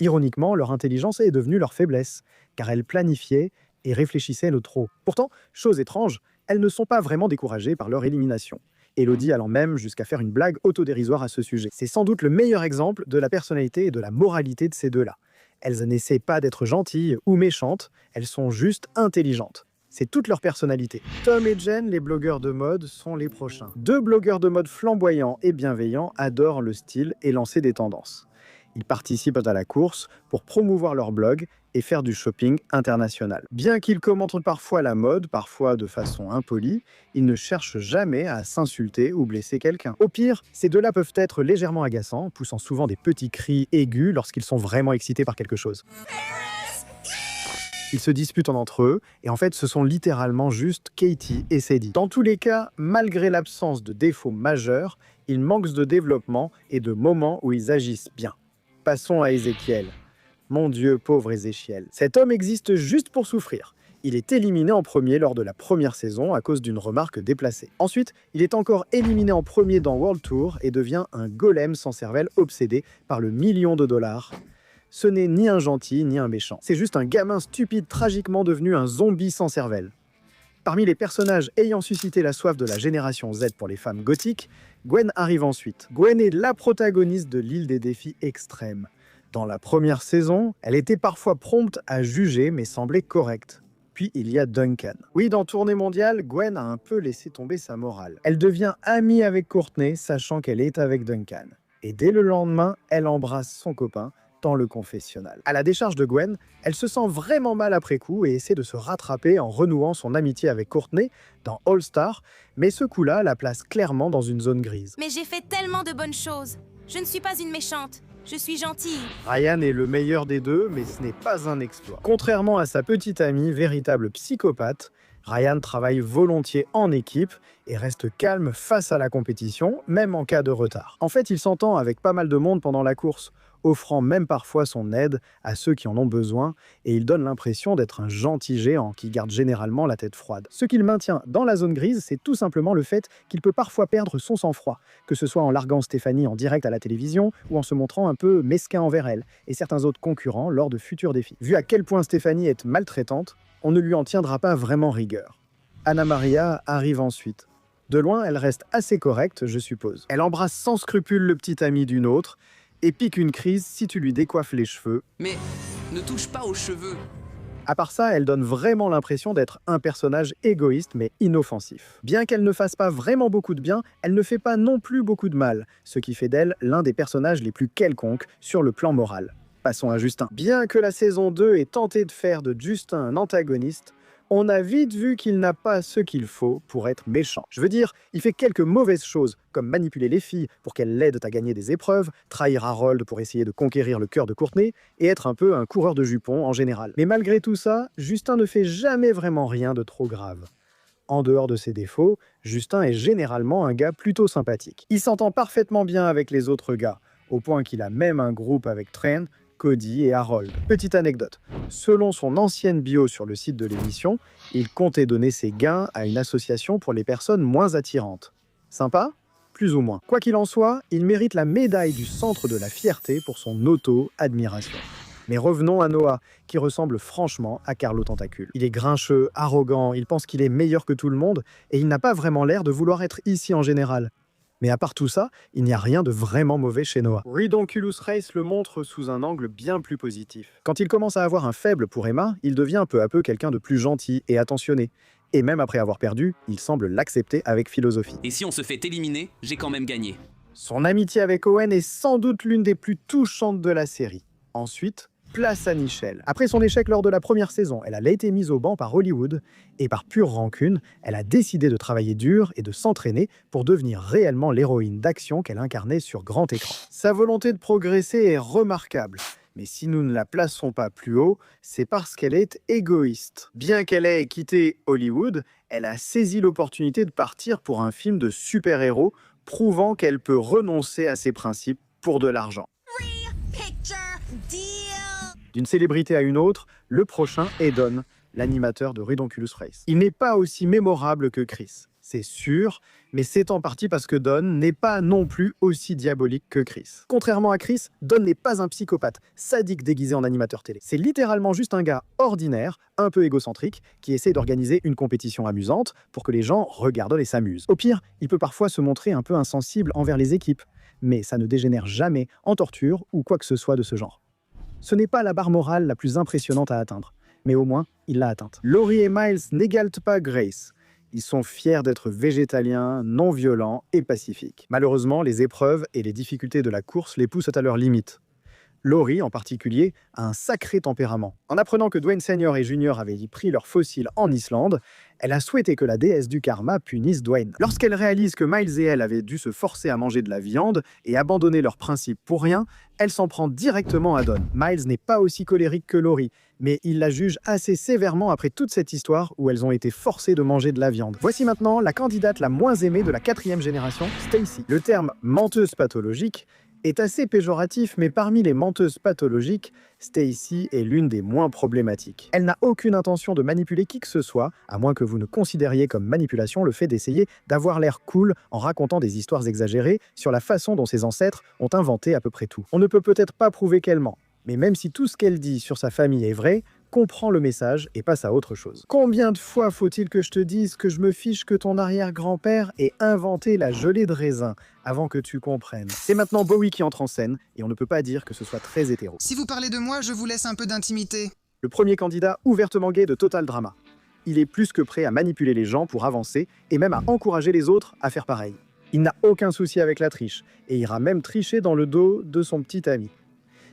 Ironiquement, leur intelligence est devenue leur faiblesse, car elles planifiaient et réfléchissaient le trop. Pourtant, chose étrange, elles ne sont pas vraiment découragées par leur élimination. Elodie allant même jusqu'à faire une blague autodérisoire à ce sujet. C'est sans doute le meilleur exemple de la personnalité et de la moralité de ces deux-là. Elles n'essaient pas d'être gentilles ou méchantes, elles sont juste intelligentes. C'est toute leur personnalité. Tom et Jen, les blogueurs de mode, sont les prochains. 2 blogueurs de mode flamboyants et bienveillants adorent le style et lancer des tendances. Ils participent à la course pour promouvoir leur blog et faire du shopping international. Bien qu'ils commentent parfois la mode, parfois de façon impolie, ils ne cherchent jamais à s'insulter ou blesser quelqu'un. Au pire, ces deux-là peuvent être légèrement agaçants, poussant souvent des petits cris aigus lorsqu'ils sont vraiment excités par quelque chose. Ils se disputent entre eux, et en fait, ce sont littéralement juste Katie et Sadie. Dans tous les cas, malgré l'absence de défauts majeurs, ils manquent de développement et de moments où ils agissent bien. Passons à Ézéchiel. Mon Dieu, pauvre Ézéchiel. Cet homme existe juste pour souffrir. Il est éliminé en premier lors de la première saison à cause d'une remarque déplacée. Ensuite, il est encore éliminé en premier dans World Tour et devient un golem sans cervelle obsédé par le million de dollars. Ce n'est ni un gentil ni un méchant. C'est juste un gamin stupide tragiquement devenu un zombie sans cervelle. Parmi les personnages ayant suscité la soif de la génération Z pour les femmes gothiques, Gwen arrive ensuite. Gwen est la protagoniste de l'île des défis extrêmes. Dans la première saison, elle était parfois prompte à juger mais semblait correcte. Puis il y a Duncan. Oui, dans Tournée mondiale, Gwen a un peu laissé tomber sa morale. Elle devient amie avec Courtney, sachant qu'elle est avec Duncan. Et dès le lendemain, elle embrasse son copain, dans le confessionnal. À la décharge de Gwen, elle se sent vraiment mal après coup et essaie de se rattraper en renouant son amitié avec Courtney dans All Star, mais ce coup-là la place clairement dans une zone grise. Mais j'ai fait tellement de bonnes choses. Je ne suis pas une méchante. Je suis gentille. Ryan est le meilleur des deux, mais ce n'est pas un exploit. Contrairement à sa petite amie, véritable psychopathe, Ryan travaille volontiers en équipe et reste calme face à la compétition, même en cas de retard. En fait, il s'entend avec pas mal de monde pendant la course, offrant même parfois son aide à ceux qui en ont besoin, et il donne l'impression d'être un gentil géant qui garde généralement la tête froide. Ce qu'il maintient dans la zone grise, c'est tout simplement le fait qu'il peut parfois perdre son sang-froid, que ce soit en larguant Stéphanie en direct à la télévision ou en se montrant un peu mesquin envers elle et certains autres concurrents lors de futurs défis. Vu à quel point Stéphanie est maltraitante, on ne lui en tiendra pas vraiment rigueur. Anna Maria arrive ensuite. De loin, elle reste assez correcte, je suppose. Elle embrasse sans scrupule le petit ami d'une autre, et pique une crise si tu lui décoiffes les cheveux. Mais ne touche pas aux cheveux. À part ça, elle donne vraiment l'impression d'être un personnage égoïste mais inoffensif. Bien qu'elle ne fasse pas vraiment beaucoup de bien, elle ne fait pas non plus beaucoup de mal, ce qui fait d'elle l'un des personnages les plus quelconques sur le plan moral. Passons à Justin. Bien que la saison 2 ait tenté de faire de Justin un antagoniste, on a vite vu qu'il n'a pas ce qu'il faut pour être méchant. Je veux dire, il fait quelques mauvaises choses, comme manipuler les filles pour qu'elles l'aident à gagner des épreuves, trahir Harold pour essayer de conquérir le cœur de Courtney, et être un peu un coureur de jupons en général. Mais malgré tout ça, Justin ne fait jamais vraiment rien de trop grave. En dehors de ses défauts, Justin est généralement un gars plutôt sympathique. Il s'entend parfaitement bien avec les autres gars, au point qu'il a même un groupe avec Trent, Cody et Harold. Petite anecdote, selon son ancienne bio sur le site de l'émission, il comptait donner ses gains à une association pour les personnes moins attirantes. Sympa ? Plus ou moins. Quoi qu'il en soit, il mérite la médaille du centre de la fierté pour son auto-admiration. Mais revenons à Noah, qui ressemble franchement à Carlo Tentacule. Il est grincheux, arrogant, il pense qu'il est meilleur que tout le monde, et il n'a pas vraiment l'air de vouloir être ici en général. Mais à part tout ça, il n'y a rien de vraiment mauvais chez Noah. Ridonkulus Race le montre sous un angle bien plus positif. Quand il commence à avoir un faible pour Emma, il devient peu à peu quelqu'un de plus gentil et attentionné. Et même après avoir perdu, il semble l'accepter avec philosophie. Et si on se fait éliminer, j'ai quand même gagné. Son amitié avec Owen est sans doute l'une des plus touchantes de la série. Ensuite, place à Nichelle. Après son échec lors de la première saison, elle a été mise au banc par Hollywood et par pure rancune, elle a décidé de travailler dur et de s'entraîner pour devenir réellement l'héroïne d'action qu'elle incarnait sur grand écran. Sa volonté de progresser est remarquable, mais si nous ne la plaçons pas plus haut, c'est parce qu'elle est égoïste. Bien qu'elle ait quitté Hollywood, elle a saisi l'opportunité de partir pour un film de super-héros, prouvant qu'elle peut renoncer à ses principes pour de l'argent. D'une célébrité à une autre, le prochain est Don, l'animateur de Ridonkulus Race. Il n'est pas aussi mémorable que Chris, c'est sûr, mais c'est en partie parce que Don n'est pas non plus aussi diabolique que Chris. Contrairement à Chris, Don n'est pas un psychopathe, sadique déguisé en animateur télé. C'est littéralement juste un gars ordinaire, un peu égocentrique, qui essaie d'organiser une compétition amusante pour que les gens regardent et s'amusent. Au pire, il peut parfois se montrer un peu insensible envers les équipes, mais ça ne dégénère jamais en torture ou quoi que ce soit de ce genre. Ce n'est pas la barre morale la plus impressionnante à atteindre, mais au moins, il l'a atteinte. Laurie et Miles n'égalent pas Grace. Ils sont fiers d'être végétaliens, non violents et pacifiques. Malheureusement, les épreuves et les difficultés de la course les poussent à leurs limites. Laurie, en particulier, a un sacré tempérament. En apprenant que Dwayne Senior et Junior avaient pris leurs fossiles en Islande, elle a souhaité que la déesse du karma punisse Dwayne. Lorsqu'elle réalise que Miles et elle avaient dû se forcer à manger de la viande et abandonner leurs principes pour rien, elle s'en prend directement à Don. Miles n'est pas aussi colérique que Laurie, mais il la juge assez sévèrement après toute cette histoire où elles ont été forcées de manger de la viande. Voici maintenant la candidate la moins aimée de la 4e génération, Stacy. Le terme « menteuse pathologique » est assez péjoratif, mais parmi les menteuses pathologiques, Stacy est l'une des moins problématiques. Elle n'a aucune intention de manipuler qui que ce soit, à moins que vous ne considériez comme manipulation le fait d'essayer d'avoir l'air cool en racontant des histoires exagérées sur la façon dont ses ancêtres ont inventé à peu près tout. On ne peut peut-être pas prouver qu'elle ment, mais même si tout ce qu'elle dit sur sa famille est vrai, comprend le message et passe à autre chose. Combien de fois faut-il que je te dise que je me fiche que ton arrière-grand-père ait inventé la gelée de raisin avant que tu comprennes? C'est maintenant Bowie qui entre en scène et on ne peut pas dire que ce soit très hétéro. Si vous parlez de moi, je vous laisse un peu d'intimité. Le premier candidat ouvertement gay de Total Drama. Il est plus que prêt à manipuler les gens pour avancer et même à encourager les autres à faire pareil. Il n'a aucun souci avec la triche et ira même tricher dans le dos de son petit ami.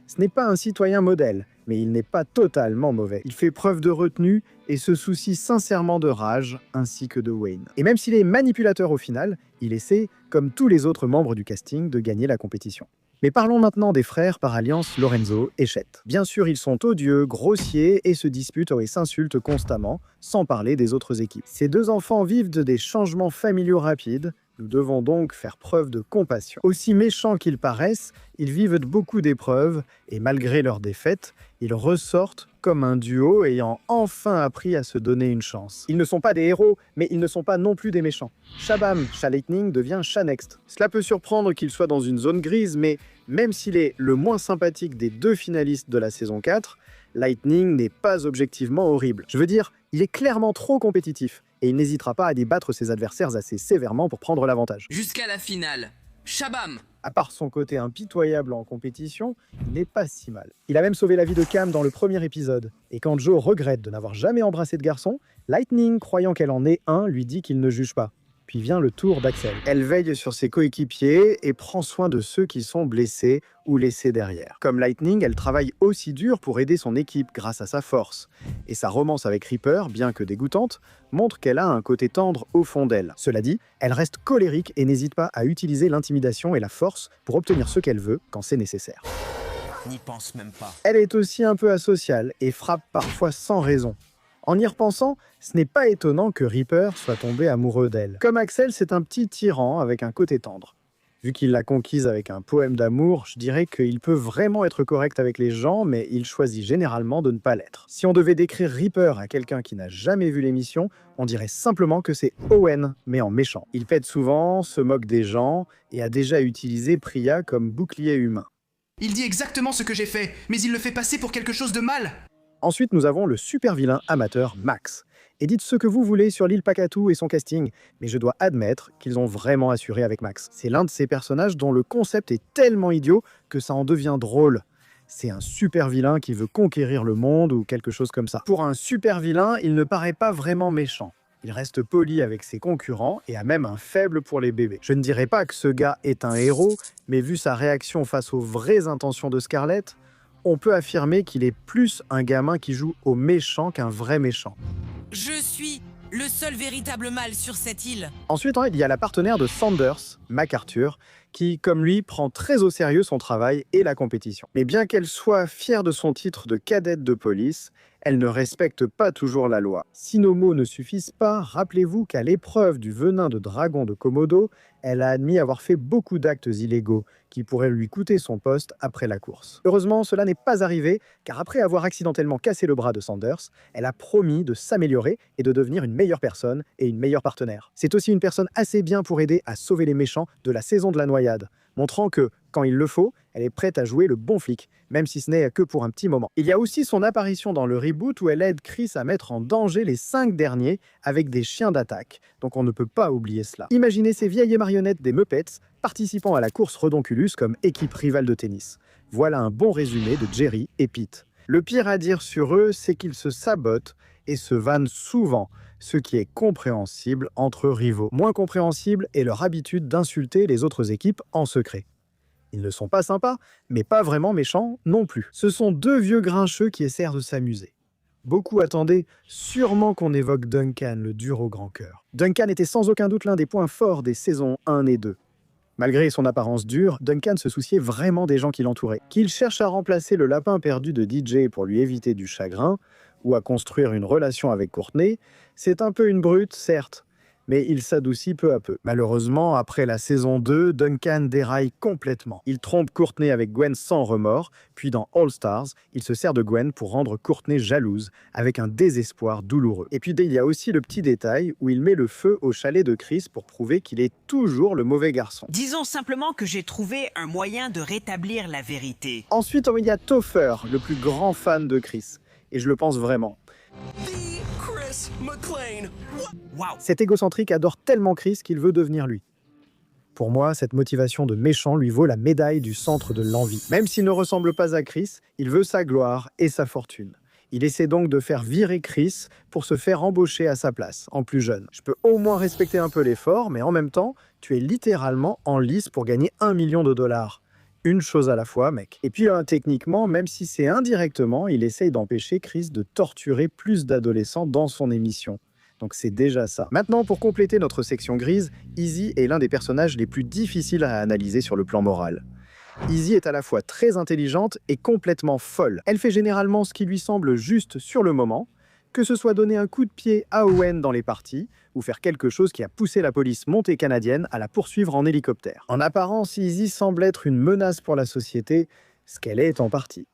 Ce n'est pas un citoyen modèle, mais il n'est pas totalement mauvais. Il fait preuve de retenue et se soucie sincèrement de Raj ainsi que de Wayne. Et même s'il est manipulateur au final, il essaie, comme tous les autres membres du casting, de gagner la compétition. Mais parlons maintenant des frères par alliance Lorenzo et Chet. Bien sûr, ils sont odieux, grossiers et se disputent et s'insultent constamment, sans parler des autres équipes. Ces deux enfants vivent de des changements familiaux rapides. Nous devons donc faire preuve de compassion. Aussi méchants qu'ils paraissent, ils vivent de beaucoup d'épreuves et malgré leurs défaites, ils ressortent comme un duo ayant enfin appris à se donner une chance. Ils ne sont pas des héros, mais ils ne sont pas non plus des méchants. Shabam, Lightning devient Next. Cela peut surprendre qu'il soit dans une zone grise, mais même s'il est le moins sympathique des deux finalistes de la saison 4, Lightning n'est pas objectivement horrible. Je veux dire, il est clairement trop compétitif. et il n'hésitera pas à débattre ses adversaires assez sévèrement pour prendre l'avantage. Jusqu'à la finale. Shabam! À part son côté impitoyable en compétition, il n'est pas si mal. Il a même sauvé la vie de Cam dans le premier épisode. Et quand Joe regrette de n'avoir jamais embrassé de garçon, Lightning, croyant qu'elle en est un, lui dit qu'il ne juge pas. Puis vient le tour d'Axel. Elle veille sur ses coéquipiers et prend soin de ceux qui sont blessés ou laissés derrière. Comme Lightning, elle travaille aussi dur pour aider son équipe grâce à sa force. Et sa romance avec Reaper, bien que dégoûtante, montre qu'elle a un côté tendre au fond d'elle. Cela dit, elle reste colérique et n'hésite pas à utiliser l'intimidation et la force pour obtenir ce qu'elle veut quand c'est nécessaire. N'y pense même pas. Elle est aussi un peu asociale et frappe parfois sans raison. En y repensant, ce n'est pas étonnant que Reaper soit tombé amoureux d'elle. Comme Axel, c'est un petit tyran avec un côté tendre. Vu qu'il l'a conquise avec un poème d'amour, je dirais qu'il peut vraiment être correct avec les gens, mais il choisit généralement de ne pas l'être. Si on devait décrire Reaper à quelqu'un qui n'a jamais vu l'émission, on dirait simplement que c'est Owen, mais en méchant. Il pète souvent, se moque des gens, et a déjà utilisé Priya comme bouclier humain. Il dit exactement ce que j'ai fait, mais il le fait passer pour quelque chose de mal. Ensuite, nous avons le super vilain amateur Max. Et dites ce que vous voulez sur l'île Pakatu et son casting, mais je dois admettre qu'ils ont vraiment assuré avec Max. C'est l'un de ces personnages dont le concept est tellement idiot que ça en devient drôle. C'est un super vilain qui veut conquérir le monde ou quelque chose comme ça. Pour un super vilain, il ne paraît pas vraiment méchant. Il reste poli avec ses concurrents et a même un faible pour les bébés. Je ne dirais pas que ce gars est un héros, mais vu sa réaction face aux vraies intentions de Scarlett, on peut affirmer qu'il est plus un gamin qui joue au méchant qu'un vrai méchant. Je suis le seul véritable mal sur cette île. Ensuite, il y a la partenaire de Sanders, MacArthur, qui, comme lui, prend très au sérieux son travail et la compétition. Mais bien qu'elle soit fière de son titre de cadette de police, elle ne respecte pas toujours la loi. Si nos mots ne suffisent pas, rappelez-vous qu'à l'épreuve du venin de dragon de Komodo, elle a admis avoir fait beaucoup d'actes illégaux qui pourraient lui coûter son poste après la course. Heureusement, cela n'est pas arrivé, car après avoir accidentellement cassé le bras de Sanders, elle a promis de s'améliorer et de devenir une meilleure personne et une meilleure partenaire. C'est aussi une personne assez bien pour aider à sauver les méchants de la saison de la noyade, montrant que, quand il le faut, elle est prête à jouer le bon flic, même si ce n'est que pour un petit moment. Il y a aussi son apparition dans le reboot où elle aide Chris à mettre en danger les 5 derniers avec des chiens d'attaque, donc on ne peut pas oublier cela. Imaginez ces vieilles marionnettes des Muppets participant à la course Redonculus comme équipe rivale de tennis. Voilà un bon résumé de Jerry et Pete. Le pire à dire sur eux, c'est qu'ils se sabotent et se vannent souvent, ce qui est compréhensible entre rivaux. Moins compréhensible est leur habitude d'insulter les autres équipes en secret. Ils ne sont pas sympas, mais pas vraiment méchants non plus. Ce sont deux vieux grincheux qui essaient de s'amuser. Beaucoup attendaient sûrement qu'on évoque Duncan, le dur au grand cœur. Duncan était sans aucun doute l'un des points forts des saisons 1 et 2. Malgré son apparence dure, Duncan se souciait vraiment des gens qui l'entouraient. Qu'il cherche à remplacer le lapin perdu de DJ pour lui éviter du chagrin, ou à construire une relation avec Courtney, c'est un peu une brute, certes, mais il s'adoucit peu à peu. Malheureusement, après la saison 2, Duncan déraille complètement. Il trompe Courtney avec Gwen sans remords, puis dans All Stars, il se sert de Gwen pour rendre Courtney jalouse, avec un désespoir douloureux. Et puis il y a aussi le petit détail où il met le feu au chalet de Chris pour prouver qu'il est toujours le mauvais garçon. Disons simplement que j'ai trouvé un moyen de rétablir la vérité. Ensuite, il y a Topher, le plus grand fan de Chris. Et je le pense vraiment. Wow. Cet égocentrique adore tellement Chris qu'il veut devenir lui. Pour moi, cette motivation de méchant lui vaut la médaille du centre de l'envie. Même s'il ne ressemble pas à Chris, il veut sa gloire et sa fortune. Il essaie donc de faire virer Chris pour se faire embaucher à sa place, en plus jeune. Je peux au moins respecter un peu l'effort, mais en même temps, tu es littéralement en lice pour gagner 1 million de dollars. Une chose à la fois, mec. Et puis, techniquement, même si c'est indirectement, il essaye d'empêcher Chris de torturer plus d'adolescents dans son émission. Donc c'est déjà ça. Maintenant, pour compléter notre section grise, Izzy est l'un des personnages les plus difficiles à analyser sur le plan moral. Izzy est à la fois très intelligente et complètement folle. Elle fait généralement ce qui lui semble juste sur le moment, que ce soit donner un coup de pied à Owen dans les parties, ou faire quelque chose qui a poussé la police montée canadienne à la poursuivre en hélicoptère. En apparence, Izzy semble être une menace pour la société, ce qu'elle est en partie.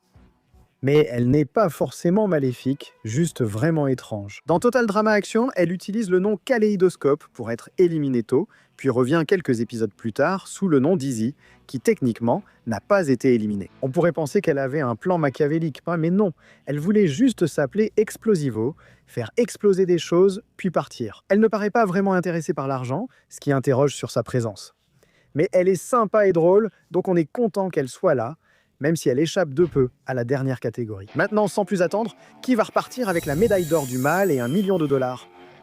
Mais elle n'est pas forcément maléfique, juste vraiment étrange. Dans Total Drama Action, elle utilise le nom Kaléidoscope pour être éliminée tôt, puis revient quelques épisodes plus tard sous le nom d'Izzy, qui techniquement n'a pas été éliminée. On pourrait penser qu'elle avait un plan machiavélique, mais non, elle voulait juste s'appeler Explosivo, faire exploser des choses, puis partir. Elle ne paraît pas vraiment intéressée par l'argent, ce qui interroge sur sa présence. Mais elle est sympa et drôle, donc on est content qu'elle soit là, même si elle échappe de peu à la dernière catégorie. Maintenant, sans plus attendre, qui va repartir avec la médaille d'or du mal et $1 million?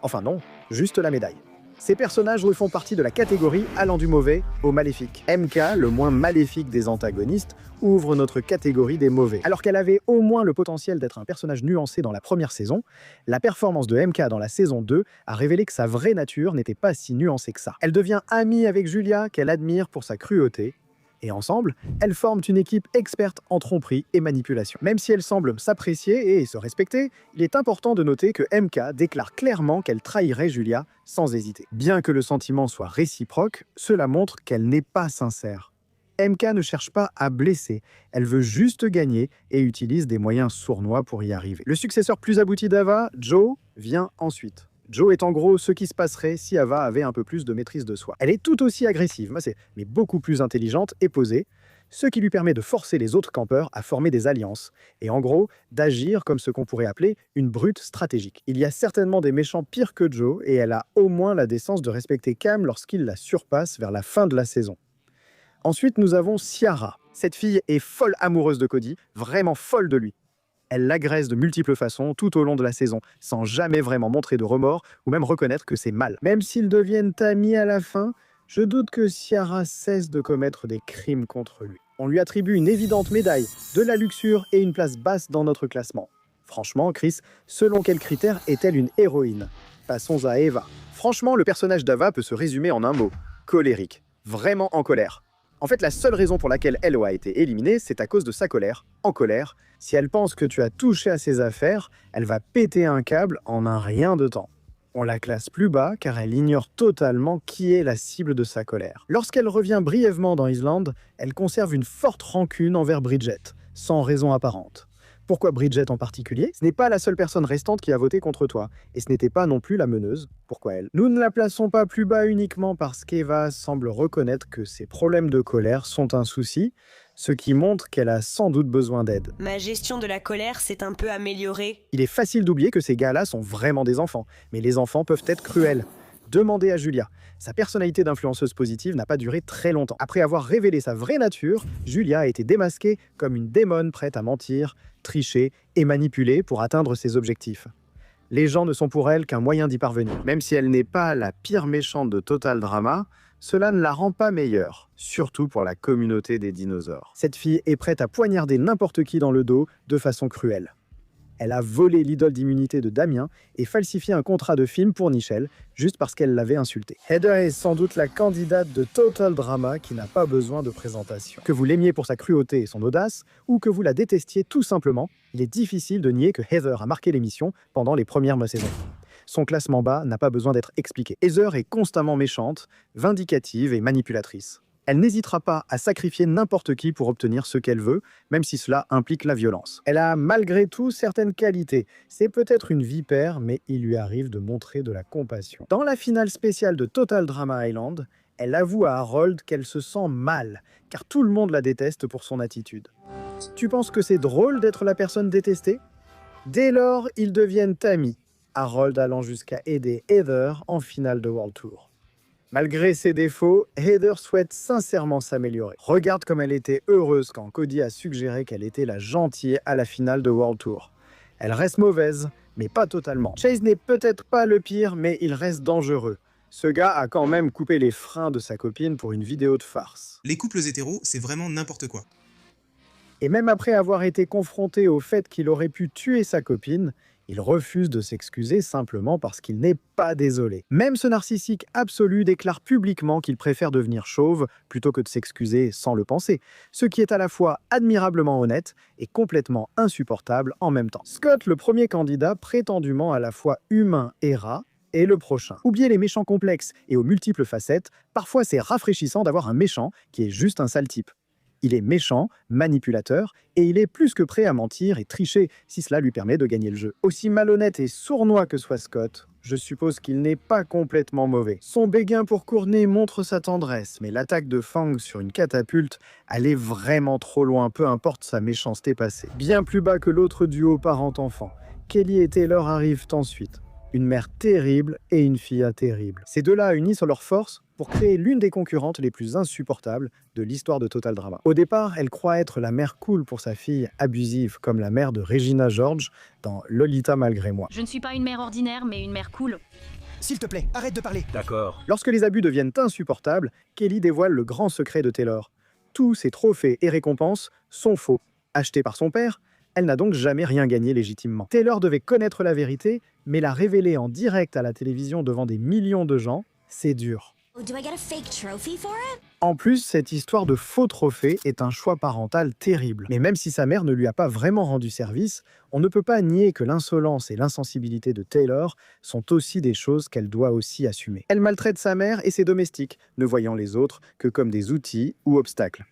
Enfin non, juste la médaille. Ces personnages font partie de la catégorie allant du mauvais au maléfique. MK, le moins maléfique des antagonistes, ouvre notre catégorie des mauvais. Alors qu'elle avait au moins le potentiel d'être un personnage nuancé dans la première saison, la performance de MK dans la saison 2 a révélé que sa vraie nature n'était pas si nuancée que ça. Elle devient amie avec Julia, qu'elle admire pour sa cruauté, et ensemble, elles forment une équipe experte en tromperie et manipulation. Même si elles semblent s'apprécier et se respecter, il est important de noter que MK déclare clairement qu'elle trahirait Julia sans hésiter. Bien que le sentiment soit réciproque, cela montre qu'elle n'est pas sincère. MK ne cherche pas à blesser, elle veut juste gagner et utilise des moyens sournois pour y arriver. Le successeur plus abouti d'Ava, Joe, vient ensuite. Joe est en gros ce qui se passerait si Ava avait un peu plus de maîtrise de soi. Elle est tout aussi agressive, mais beaucoup plus intelligente et posée, ce qui lui permet de forcer les autres campeurs à former des alliances, et en gros, d'agir comme ce qu'on pourrait appeler une brute stratégique. Il y a certainement des méchants pires que Joe, et elle a au moins la décence de respecter Cam lorsqu'il la surpasse vers la fin de la saison. Ensuite, nous avons Ciara. Cette fille est folle amoureuse de Cody, vraiment folle de lui. Elle l'agresse de multiples façons tout au long de la saison, sans jamais vraiment montrer de remords ou même reconnaître que c'est mal. Même s'ils deviennent amis à la fin, je doute que Ciara cesse de commettre des crimes contre lui. On lui attribue une évidente médaille, de la luxure et une place basse dans notre classement. Franchement, Chris, selon quels critères est-elle une héroïne? Passons à Eva. Franchement, le personnage d'Ava peut se résumer en un mot. Colérique. Vraiment en colère. En fait, la seule raison pour laquelle Elo a été éliminée, c'est à cause de sa colère. En colère, si elle pense que tu as touché à ses affaires, elle va péter un câble en un rien de temps. On la classe plus bas car elle ignore totalement qui est la cible de sa colère. Lorsqu'elle revient brièvement dans Island, elle conserve une forte rancune envers Bridget, sans raison apparente. Pourquoi Bridget en particulier? Ce n'est pas la seule personne restante qui a voté contre toi, et ce n'était pas non plus la meneuse. Pourquoi elle? Nous ne la plaçons pas plus bas uniquement parce qu'Eva semble reconnaître que ses problèmes de colère sont un souci, ce qui montre qu'elle a sans doute besoin d'aide. Ma gestion de la colère s'est un peu améliorée. Il est facile d'oublier que ces gars-là sont vraiment des enfants, mais les enfants peuvent être cruels. Demandez à Julia. Sa personnalité d'influenceuse positive n'a pas duré très longtemps. Après avoir révélé sa vraie nature, Julia a été démasquée comme une démone prête à mentir, tricher et manipuler pour atteindre ses objectifs. Les gens ne sont pour elle qu'un moyen d'y parvenir. Même si elle n'est pas la pire méchante de Total Drama, cela ne la rend pas meilleure, surtout pour la communauté des dinosaures. Cette fille est prête à poignarder n'importe qui dans le dos de façon cruelle. Elle a volé l'idole d'immunité de Damien et falsifié un contrat de film pour Nichelle, juste parce qu'elle l'avait insulté. Heather est sans doute la candidate de Total Drama qui n'a pas besoin de présentation. Que vous l'aimiez pour sa cruauté et son audace, ou que vous la détestiez tout simplement, il est difficile de nier que Heather a marqué l'émission pendant les premières saisons. Son classement bas n'a pas besoin d'être expliqué. Heather est constamment méchante, vindicative et manipulatrice. Elle n'hésitera pas à sacrifier n'importe qui pour obtenir ce qu'elle veut, même si cela implique la violence. Elle a malgré tout certaines qualités. C'est peut-être une vipère, mais il lui arrive de montrer de la compassion. Dans la finale spéciale de Total Drama Island, elle avoue à Harold qu'elle se sent mal, car tout le monde la déteste pour son attitude. Tu penses que c'est drôle d'être la personne détestée? Dès lors, ils deviennent amis, Harold allant jusqu'à aider Heather en finale de World Tour. Malgré ses défauts, Heather souhaite sincèrement s'améliorer. Regarde comme elle était heureuse quand Cody a suggéré qu'elle était la gentille à la finale de World Tour. Elle reste mauvaise, mais pas totalement. Chase n'est peut-être pas le pire, mais il reste dangereux. Ce gars a quand même coupé les freins de sa copine pour une vidéo de farce. Les couples hétéros, c'est vraiment n'importe quoi. Et même après avoir été confronté au fait qu'il aurait pu tuer sa copine, il refuse de s'excuser simplement parce qu'il n'est pas désolé. Même ce narcissique absolu déclare publiquement qu'il préfère devenir chauve plutôt que de s'excuser sans le penser, ce qui est à la fois admirablement honnête et complètement insupportable en même temps. Scott, le premier candidat prétendument à la fois humain et rat, est le prochain. Oubliez les méchants complexes et aux multiples facettes, parfois c'est rafraîchissant d'avoir un méchant qui est juste un sale type. Il est méchant, manipulateur, et il est plus que prêt à mentir et tricher si cela lui permet de gagner le jeu. Aussi malhonnête et sournois que soit Scott, je suppose qu'il n'est pas complètement mauvais. Son béguin pour Courtney montre sa tendresse, mais l'attaque de Fang sur une catapulte allait vraiment trop loin, peu importe sa méchanceté passée. Bien plus bas que l'autre duo parent-enfant, Kelly et Taylor arrivent ensuite. Une mère terrible et une fille terrible. Ces deux-là unissent leurs forces pour créer l'une des concurrentes les plus insupportables de l'histoire de Total Drama. Au départ, elle croit être la mère cool pour sa fille abusive, comme la mère de Regina George dans Lolita malgré moi. Je ne suis pas une mère ordinaire, mais une mère cool. S'il te plaît, arrête de parler. D'accord. Lorsque les abus deviennent insupportables, Kelly dévoile le grand secret de Taylor. Tous ses trophées et récompenses sont faux. Achetés par son père, elle n'a donc jamais rien gagné légitimement. Taylor devait connaître la vérité, mais la révéler en direct à la télévision devant des millions de gens, c'est dur. En plus, cette histoire de faux trophées est un choix parental terrible. Mais même si sa mère ne lui a pas vraiment rendu service, on ne peut pas nier que l'insolence et l'insensibilité de Taylor sont aussi des choses qu'elle doit aussi assumer. Elle maltraite sa mère et ses domestiques, ne voyant les autres que comme des outils ou obstacles.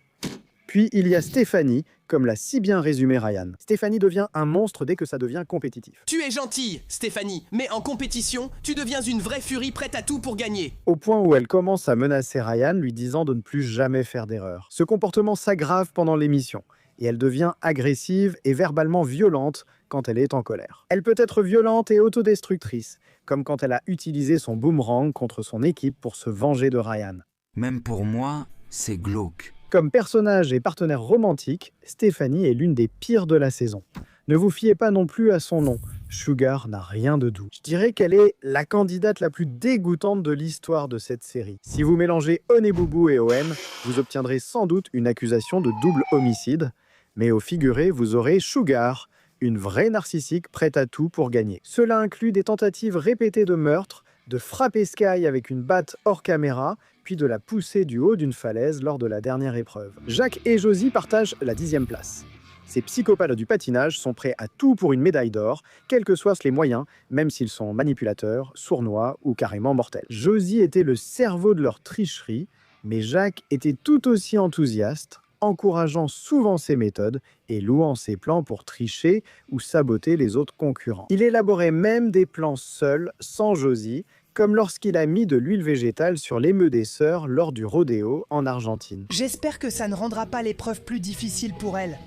Puis il y a Stéphanie, comme l'a si bien résumé Ryan. Stéphanie devient un monstre dès que ça devient compétitif. Tu es gentille, Stéphanie, mais en compétition, tu deviens une vraie furie prête à tout pour gagner. Au point où elle commence à menacer Ryan, lui disant de ne plus jamais faire d'erreur. Ce comportement s'aggrave pendant l'émission, et elle devient agressive et verbalement violente quand elle est en colère. Elle peut être violente et autodestructrice, comme quand elle a utilisé son boomerang contre son équipe pour se venger de Ryan. Même pour moi, c'est glauque. Comme personnage et partenaire romantique, Stéphanie est l'une des pires de la saison. Ne vous fiez pas non plus à son nom. Sugar n'a rien de doux. Je dirais qu'elle est la candidate la plus dégoûtante de l'histoire de cette série. Si vous mélangez Honeybooboo et Owen, vous obtiendrez sans doute une accusation de double homicide. Mais au figuré, vous aurez Sugar, une vraie narcissique prête à tout pour gagner. Cela inclut des tentatives répétées de meurtre, de frapper Sky avec une batte hors caméra, puis de la pousser du haut d'une falaise lors de la dernière épreuve. Jack et Josie partagent la 10e place. Ces psychopathes du patinage sont prêts à tout pour une médaille d'or, quels que soient les moyens, même s'ils sont manipulateurs, sournois ou carrément mortels. Josie était le cerveau de leur tricherie, mais Jack était tout aussi enthousiaste, encourageant souvent ses méthodes et louant ses plans pour tricher ou saboter les autres concurrents. Il élaborait même des plans seul, sans Josie, comme lorsqu'il a mis de l'huile végétale sur l'émeu des sœurs lors du rodéo en Argentine. J'espère que ça ne rendra pas l'épreuve plus difficile pour elle.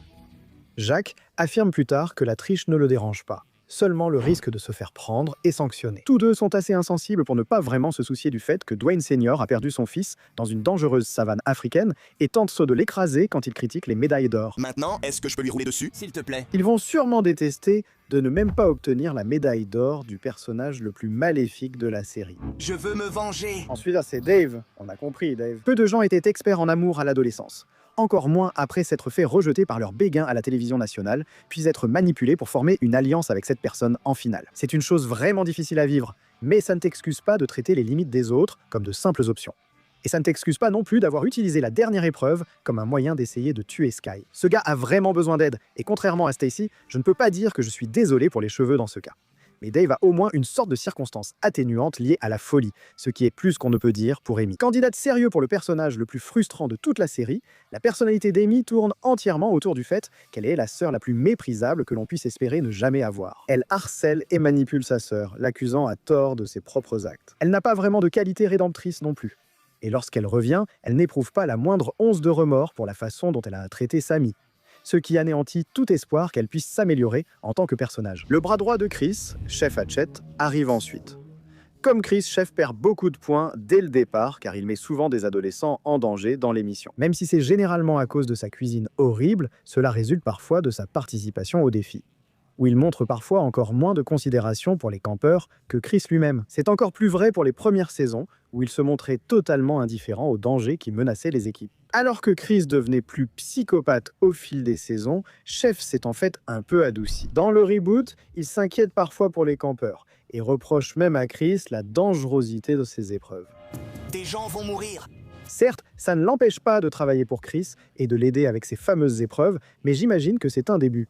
Jack affirme plus tard que la triche ne le dérange pas, seulement le risque de se faire prendre et sanctionner. Tous deux sont assez insensibles pour ne pas vraiment se soucier du fait que Dwayne Senior a perdu son fils dans une dangereuse savane africaine et tente de l'écraser quand il critique les médailles d'or. Maintenant, est-ce que je peux lui rouler dessus, s'il te plaît? Ils vont sûrement détester de ne même pas obtenir la médaille d'or du personnage le plus maléfique de la série. Je veux me venger. Ensuite, c'est Dave. On a compris, Dave. Peu de gens étaient experts en amour à l'adolescence. Encore moins après s'être fait rejeter par leur béguin à la télévision nationale, puis être manipulés pour former une alliance avec cette personne en finale. C'est une chose vraiment difficile à vivre, mais ça ne t'excuse pas de traiter les limites des autres comme de simples options. Et ça ne t'excuse pas non plus d'avoir utilisé la dernière épreuve comme un moyen d'essayer de tuer Sky. Ce gars a vraiment besoin d'aide, et contrairement à Stacy, je ne peux pas dire que je suis désolé pour les cheveux dans ce cas. Mais Dave a au moins une sorte de circonstance atténuante liée à la folie, ce qui est plus qu'on ne peut dire pour Amy. Candidate sérieux pour le personnage le plus frustrant de toute la série, la personnalité d'Amy tourne entièrement autour du fait qu'elle est la sœur la plus méprisable que l'on puisse espérer ne jamais avoir. Elle harcèle et manipule sa sœur, l'accusant à tort de ses propres actes. Elle n'a pas vraiment de qualité rédemptrice non plus. Et lorsqu'elle revient, elle n'éprouve pas la moindre once de remords pour la façon dont elle a traité Sammy, ce qui anéantit tout espoir qu'elle puisse s'améliorer en tant que personnage. Le bras droit de Chris, Chef Hatchett, arrive ensuite. Comme Chris, Chef perd beaucoup de points dès le départ car il met souvent des adolescents en danger dans l'émission. Même si c'est généralement à cause de sa cuisine horrible, cela résulte parfois de sa participation au défi, où il montre parfois encore moins de considération pour les campeurs que Chris lui-même. C'est encore plus vrai pour les premières saisons, où il se montrait totalement indifférent aux dangers qui menaçaient les équipes. Alors que Chris devenait plus psychopathe au fil des saisons, Chef s'est en fait un peu adouci. Dans le reboot, il s'inquiète parfois pour les campeurs, et reproche même à Chris la dangerosité de ses épreuves. Des gens vont mourir. Certes, ça ne l'empêche pas de travailler pour Chris et de l'aider avec ses fameuses épreuves, mais j'imagine que c'est un début.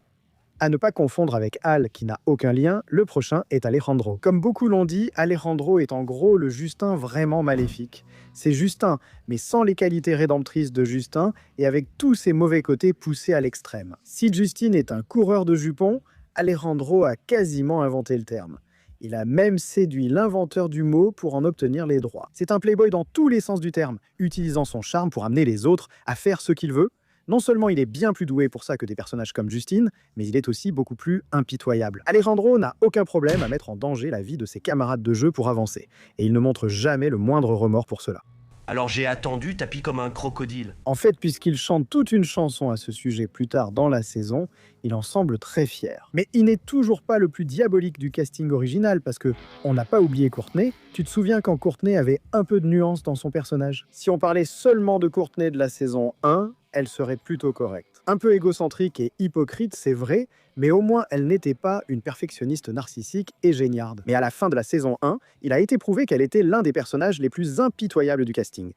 À ne pas confondre avec Al, qui n'a aucun lien, le prochain est Alejandro. Comme beaucoup l'ont dit, Alejandro est en gros le Justin vraiment maléfique. C'est Justin, mais sans les qualités rédemptrices de Justin et avec tous ses mauvais côtés poussés à l'extrême. Si Justin est un coureur de jupons, Alejandro a quasiment inventé le terme. Il a même séduit l'inventeur du mot pour en obtenir les droits. C'est un playboy dans tous les sens du terme, utilisant son charme pour amener les autres à faire ce qu'il veut. Non seulement il est bien plus doué pour ça que des personnages comme Justine, mais il est aussi beaucoup plus impitoyable. Alejandro n'a aucun problème à mettre en danger la vie de ses camarades de jeu pour avancer, et il ne montre jamais le moindre remords pour cela. Alors j'ai attendu, tapis comme un crocodile. En fait, puisqu'il chante toute une chanson à ce sujet plus tard dans la saison, il en semble très fier. Mais il n'est toujours pas le plus diabolique du casting original, parce que on n'a pas oublié Courtney. Tu te souviens quand Courtney avait un peu de nuance dans son personnage? Si on parlait seulement de Courtney de la saison 1, elle serait plutôt correcte. Un peu égocentrique et hypocrite, c'est vrai, mais au moins elle n'était pas une perfectionniste narcissique et géniarde. Mais à la fin de la saison 1, il a été prouvé qu'elle était l'un des personnages les plus impitoyables du casting.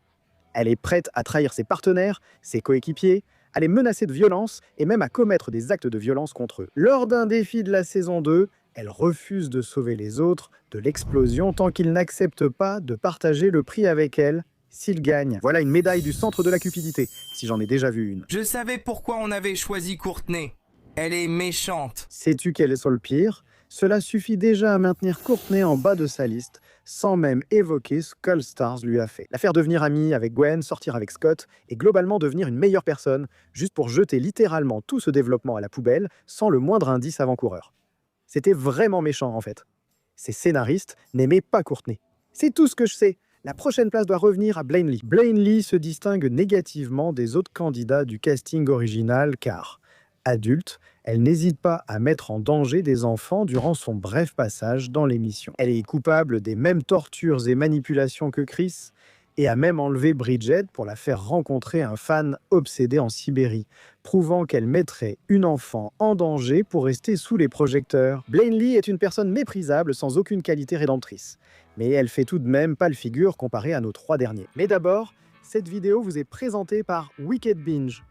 Elle est prête à trahir ses partenaires, ses coéquipiers, à les menacer de violence et même à commettre des actes de violence contre eux. Lors d'un défi de la saison 2, elle refuse de sauver les autres de l'explosion tant qu'ils n'acceptent pas de partager le prix avec elle s'il gagne. Voilà une médaille du centre de la cupidité, si j'en ai déjà vu une. Je savais pourquoi on avait choisi Courtney. Elle est méchante. Sais-tu quel est le pire? Cela suffit déjà à maintenir Courtney en bas de sa liste, sans même évoquer ce qu'All Stars lui a fait. La faire devenir amie avec Gwen, sortir avec Scott, et globalement devenir une meilleure personne, juste pour jeter littéralement tout ce développement à la poubelle, sans le moindre indice avant-coureur. C'était vraiment méchant en fait. Ces scénaristes n'aimaient pas Courtney. C'est tout ce que je sais. La prochaine place doit revenir à Blaine Lee. Blaine Lee se distingue négativement des autres candidats du casting original car, adulte, elle n'hésite pas à mettre en danger des enfants durant son bref passage dans l'émission. Elle est coupable des mêmes tortures et manipulations que Chris et a même enlevé Bridget pour la faire rencontrer un fan obsédé en Sibérie, prouvant qu'elle mettrait une enfant en danger pour rester sous les projecteurs. Blaine Lee est une personne méprisable sans aucune qualité rédemptrice, mais elle fait tout de même pas le figure comparée à nos 3 derniers. Mais d'abord, cette vidéo vous est présentée par Wicked Binge.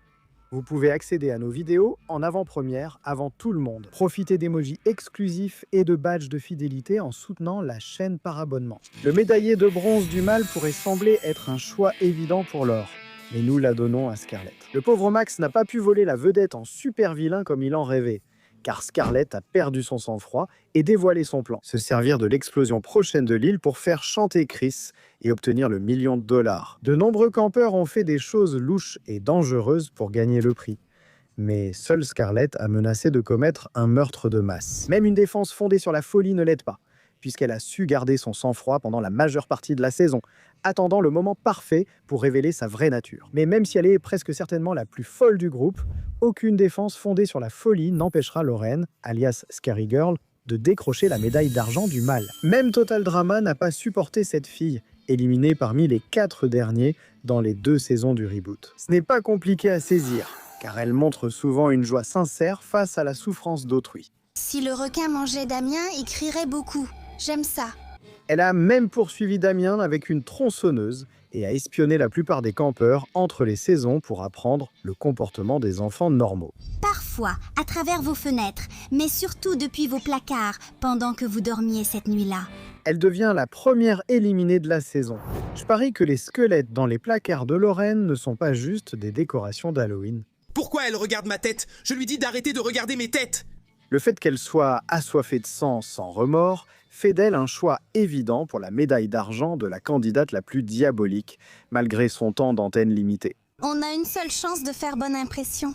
Vous pouvez accéder à nos vidéos en avant-première avant tout le monde. Profitez d'emojis exclusifs et de badges de fidélité en soutenant la chaîne par abonnement. Le médaillé de bronze du mal pourrait sembler être un choix évident pour l'or, mais nous la donnons à Scarlett. Le pauvre Max n'a pas pu voler la vedette en super vilain comme il en rêvait, car Scarlett a perdu son sang-froid et dévoilé son plan. Se servir de l'explosion prochaine de l'île pour faire chanter Chris et obtenir le $1 million. De nombreux campeurs ont fait des choses louches et dangereuses pour gagner le prix. Mais seule Scarlett a menacé de commettre un meurtre de masse. Même une défense fondée sur la folie ne l'aide pas, puisqu'elle a su garder son sang-froid pendant la majeure partie de la saison, attendant le moment parfait pour révéler sa vraie nature. Mais même si elle est presque certainement la plus folle du groupe, aucune défense fondée sur la folie n'empêchera Lauren, alias Scary Girl, de décrocher la médaille d'argent du mal. Même Total Drama n'a pas supporté cette fille, éliminée parmi les 4 derniers dans les 2 saisons du reboot. Ce n'est pas compliqué à saisir, car elle montre souvent une joie sincère face à la souffrance d'autrui. Si le requin mangeait Damien, il crierait beaucoup. J'aime ça. Elle a même poursuivi Damien avec une tronçonneuse et a espionné la plupart des campeurs entre les saisons pour apprendre le comportement des enfants normaux. Parfois, à travers vos fenêtres, mais surtout depuis vos placards, pendant que vous dormiez cette nuit-là. Elle devient la première éliminée de la saison. Je parie que les squelettes dans les placards de Lauren ne sont pas juste des décorations d'Halloween. Pourquoi elle regarde ma tête? Je lui dis d'arrêter de regarder mes têtes. Le fait qu'elle soit assoiffée de sang sans remords fait d'elle un choix évident pour la médaille d'argent de la candidate la plus diabolique, malgré son temps d'antenne limité. On a une seule chance de faire bonne impression.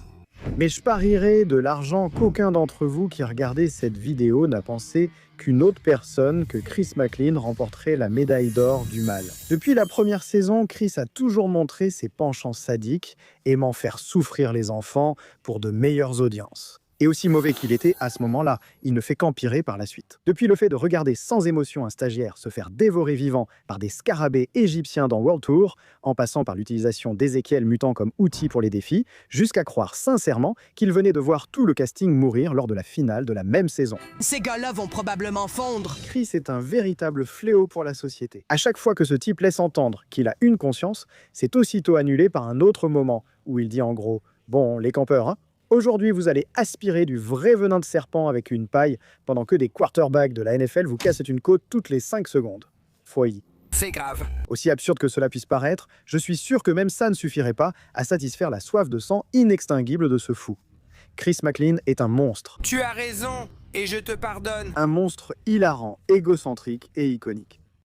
Mais je parierais de l'argent qu'aucun d'entre vous qui regardez cette vidéo n'a pensé qu'une autre personne que Chris McLean remporterait la médaille d'or du mal. Depuis la première saison, Chris a toujours montré ses penchants sadiques, aimant faire souffrir les enfants pour de meilleures audiences. Et aussi mauvais qu'il était à ce moment-là, il ne fait qu'empirer par la suite. Depuis le fait de regarder sans émotion un stagiaire se faire dévorer vivant par des scarabées égyptiens dans World Tour, en passant par l'utilisation d'Ézéchiel mutant comme outil pour les défis, jusqu'à croire sincèrement qu'il venait de voir tout le casting mourir lors de la finale de la même saison. Ces gars-là vont probablement fondre. Chris est un véritable fléau pour la société. À chaque fois que ce type laisse entendre qu'il a une conscience, c'est aussitôt annulé par un autre moment, où il dit en gros « Bon, les campeurs, hein ?» Aujourd'hui, vous allez aspirer du vrai venin de serpent avec une paille, pendant que des quarterbacks de la NFL vous cassent une côte toutes les 5 secondes. Foyer. C'est grave. Aussi absurde que cela puisse paraître, je suis sûr que même ça ne suffirait pas à satisfaire la soif de sang inextinguible de ce fou. Chris McLean est un monstre. Tu as raison, et je te pardonne. Un monstre hilarant, égocentrique et iconique.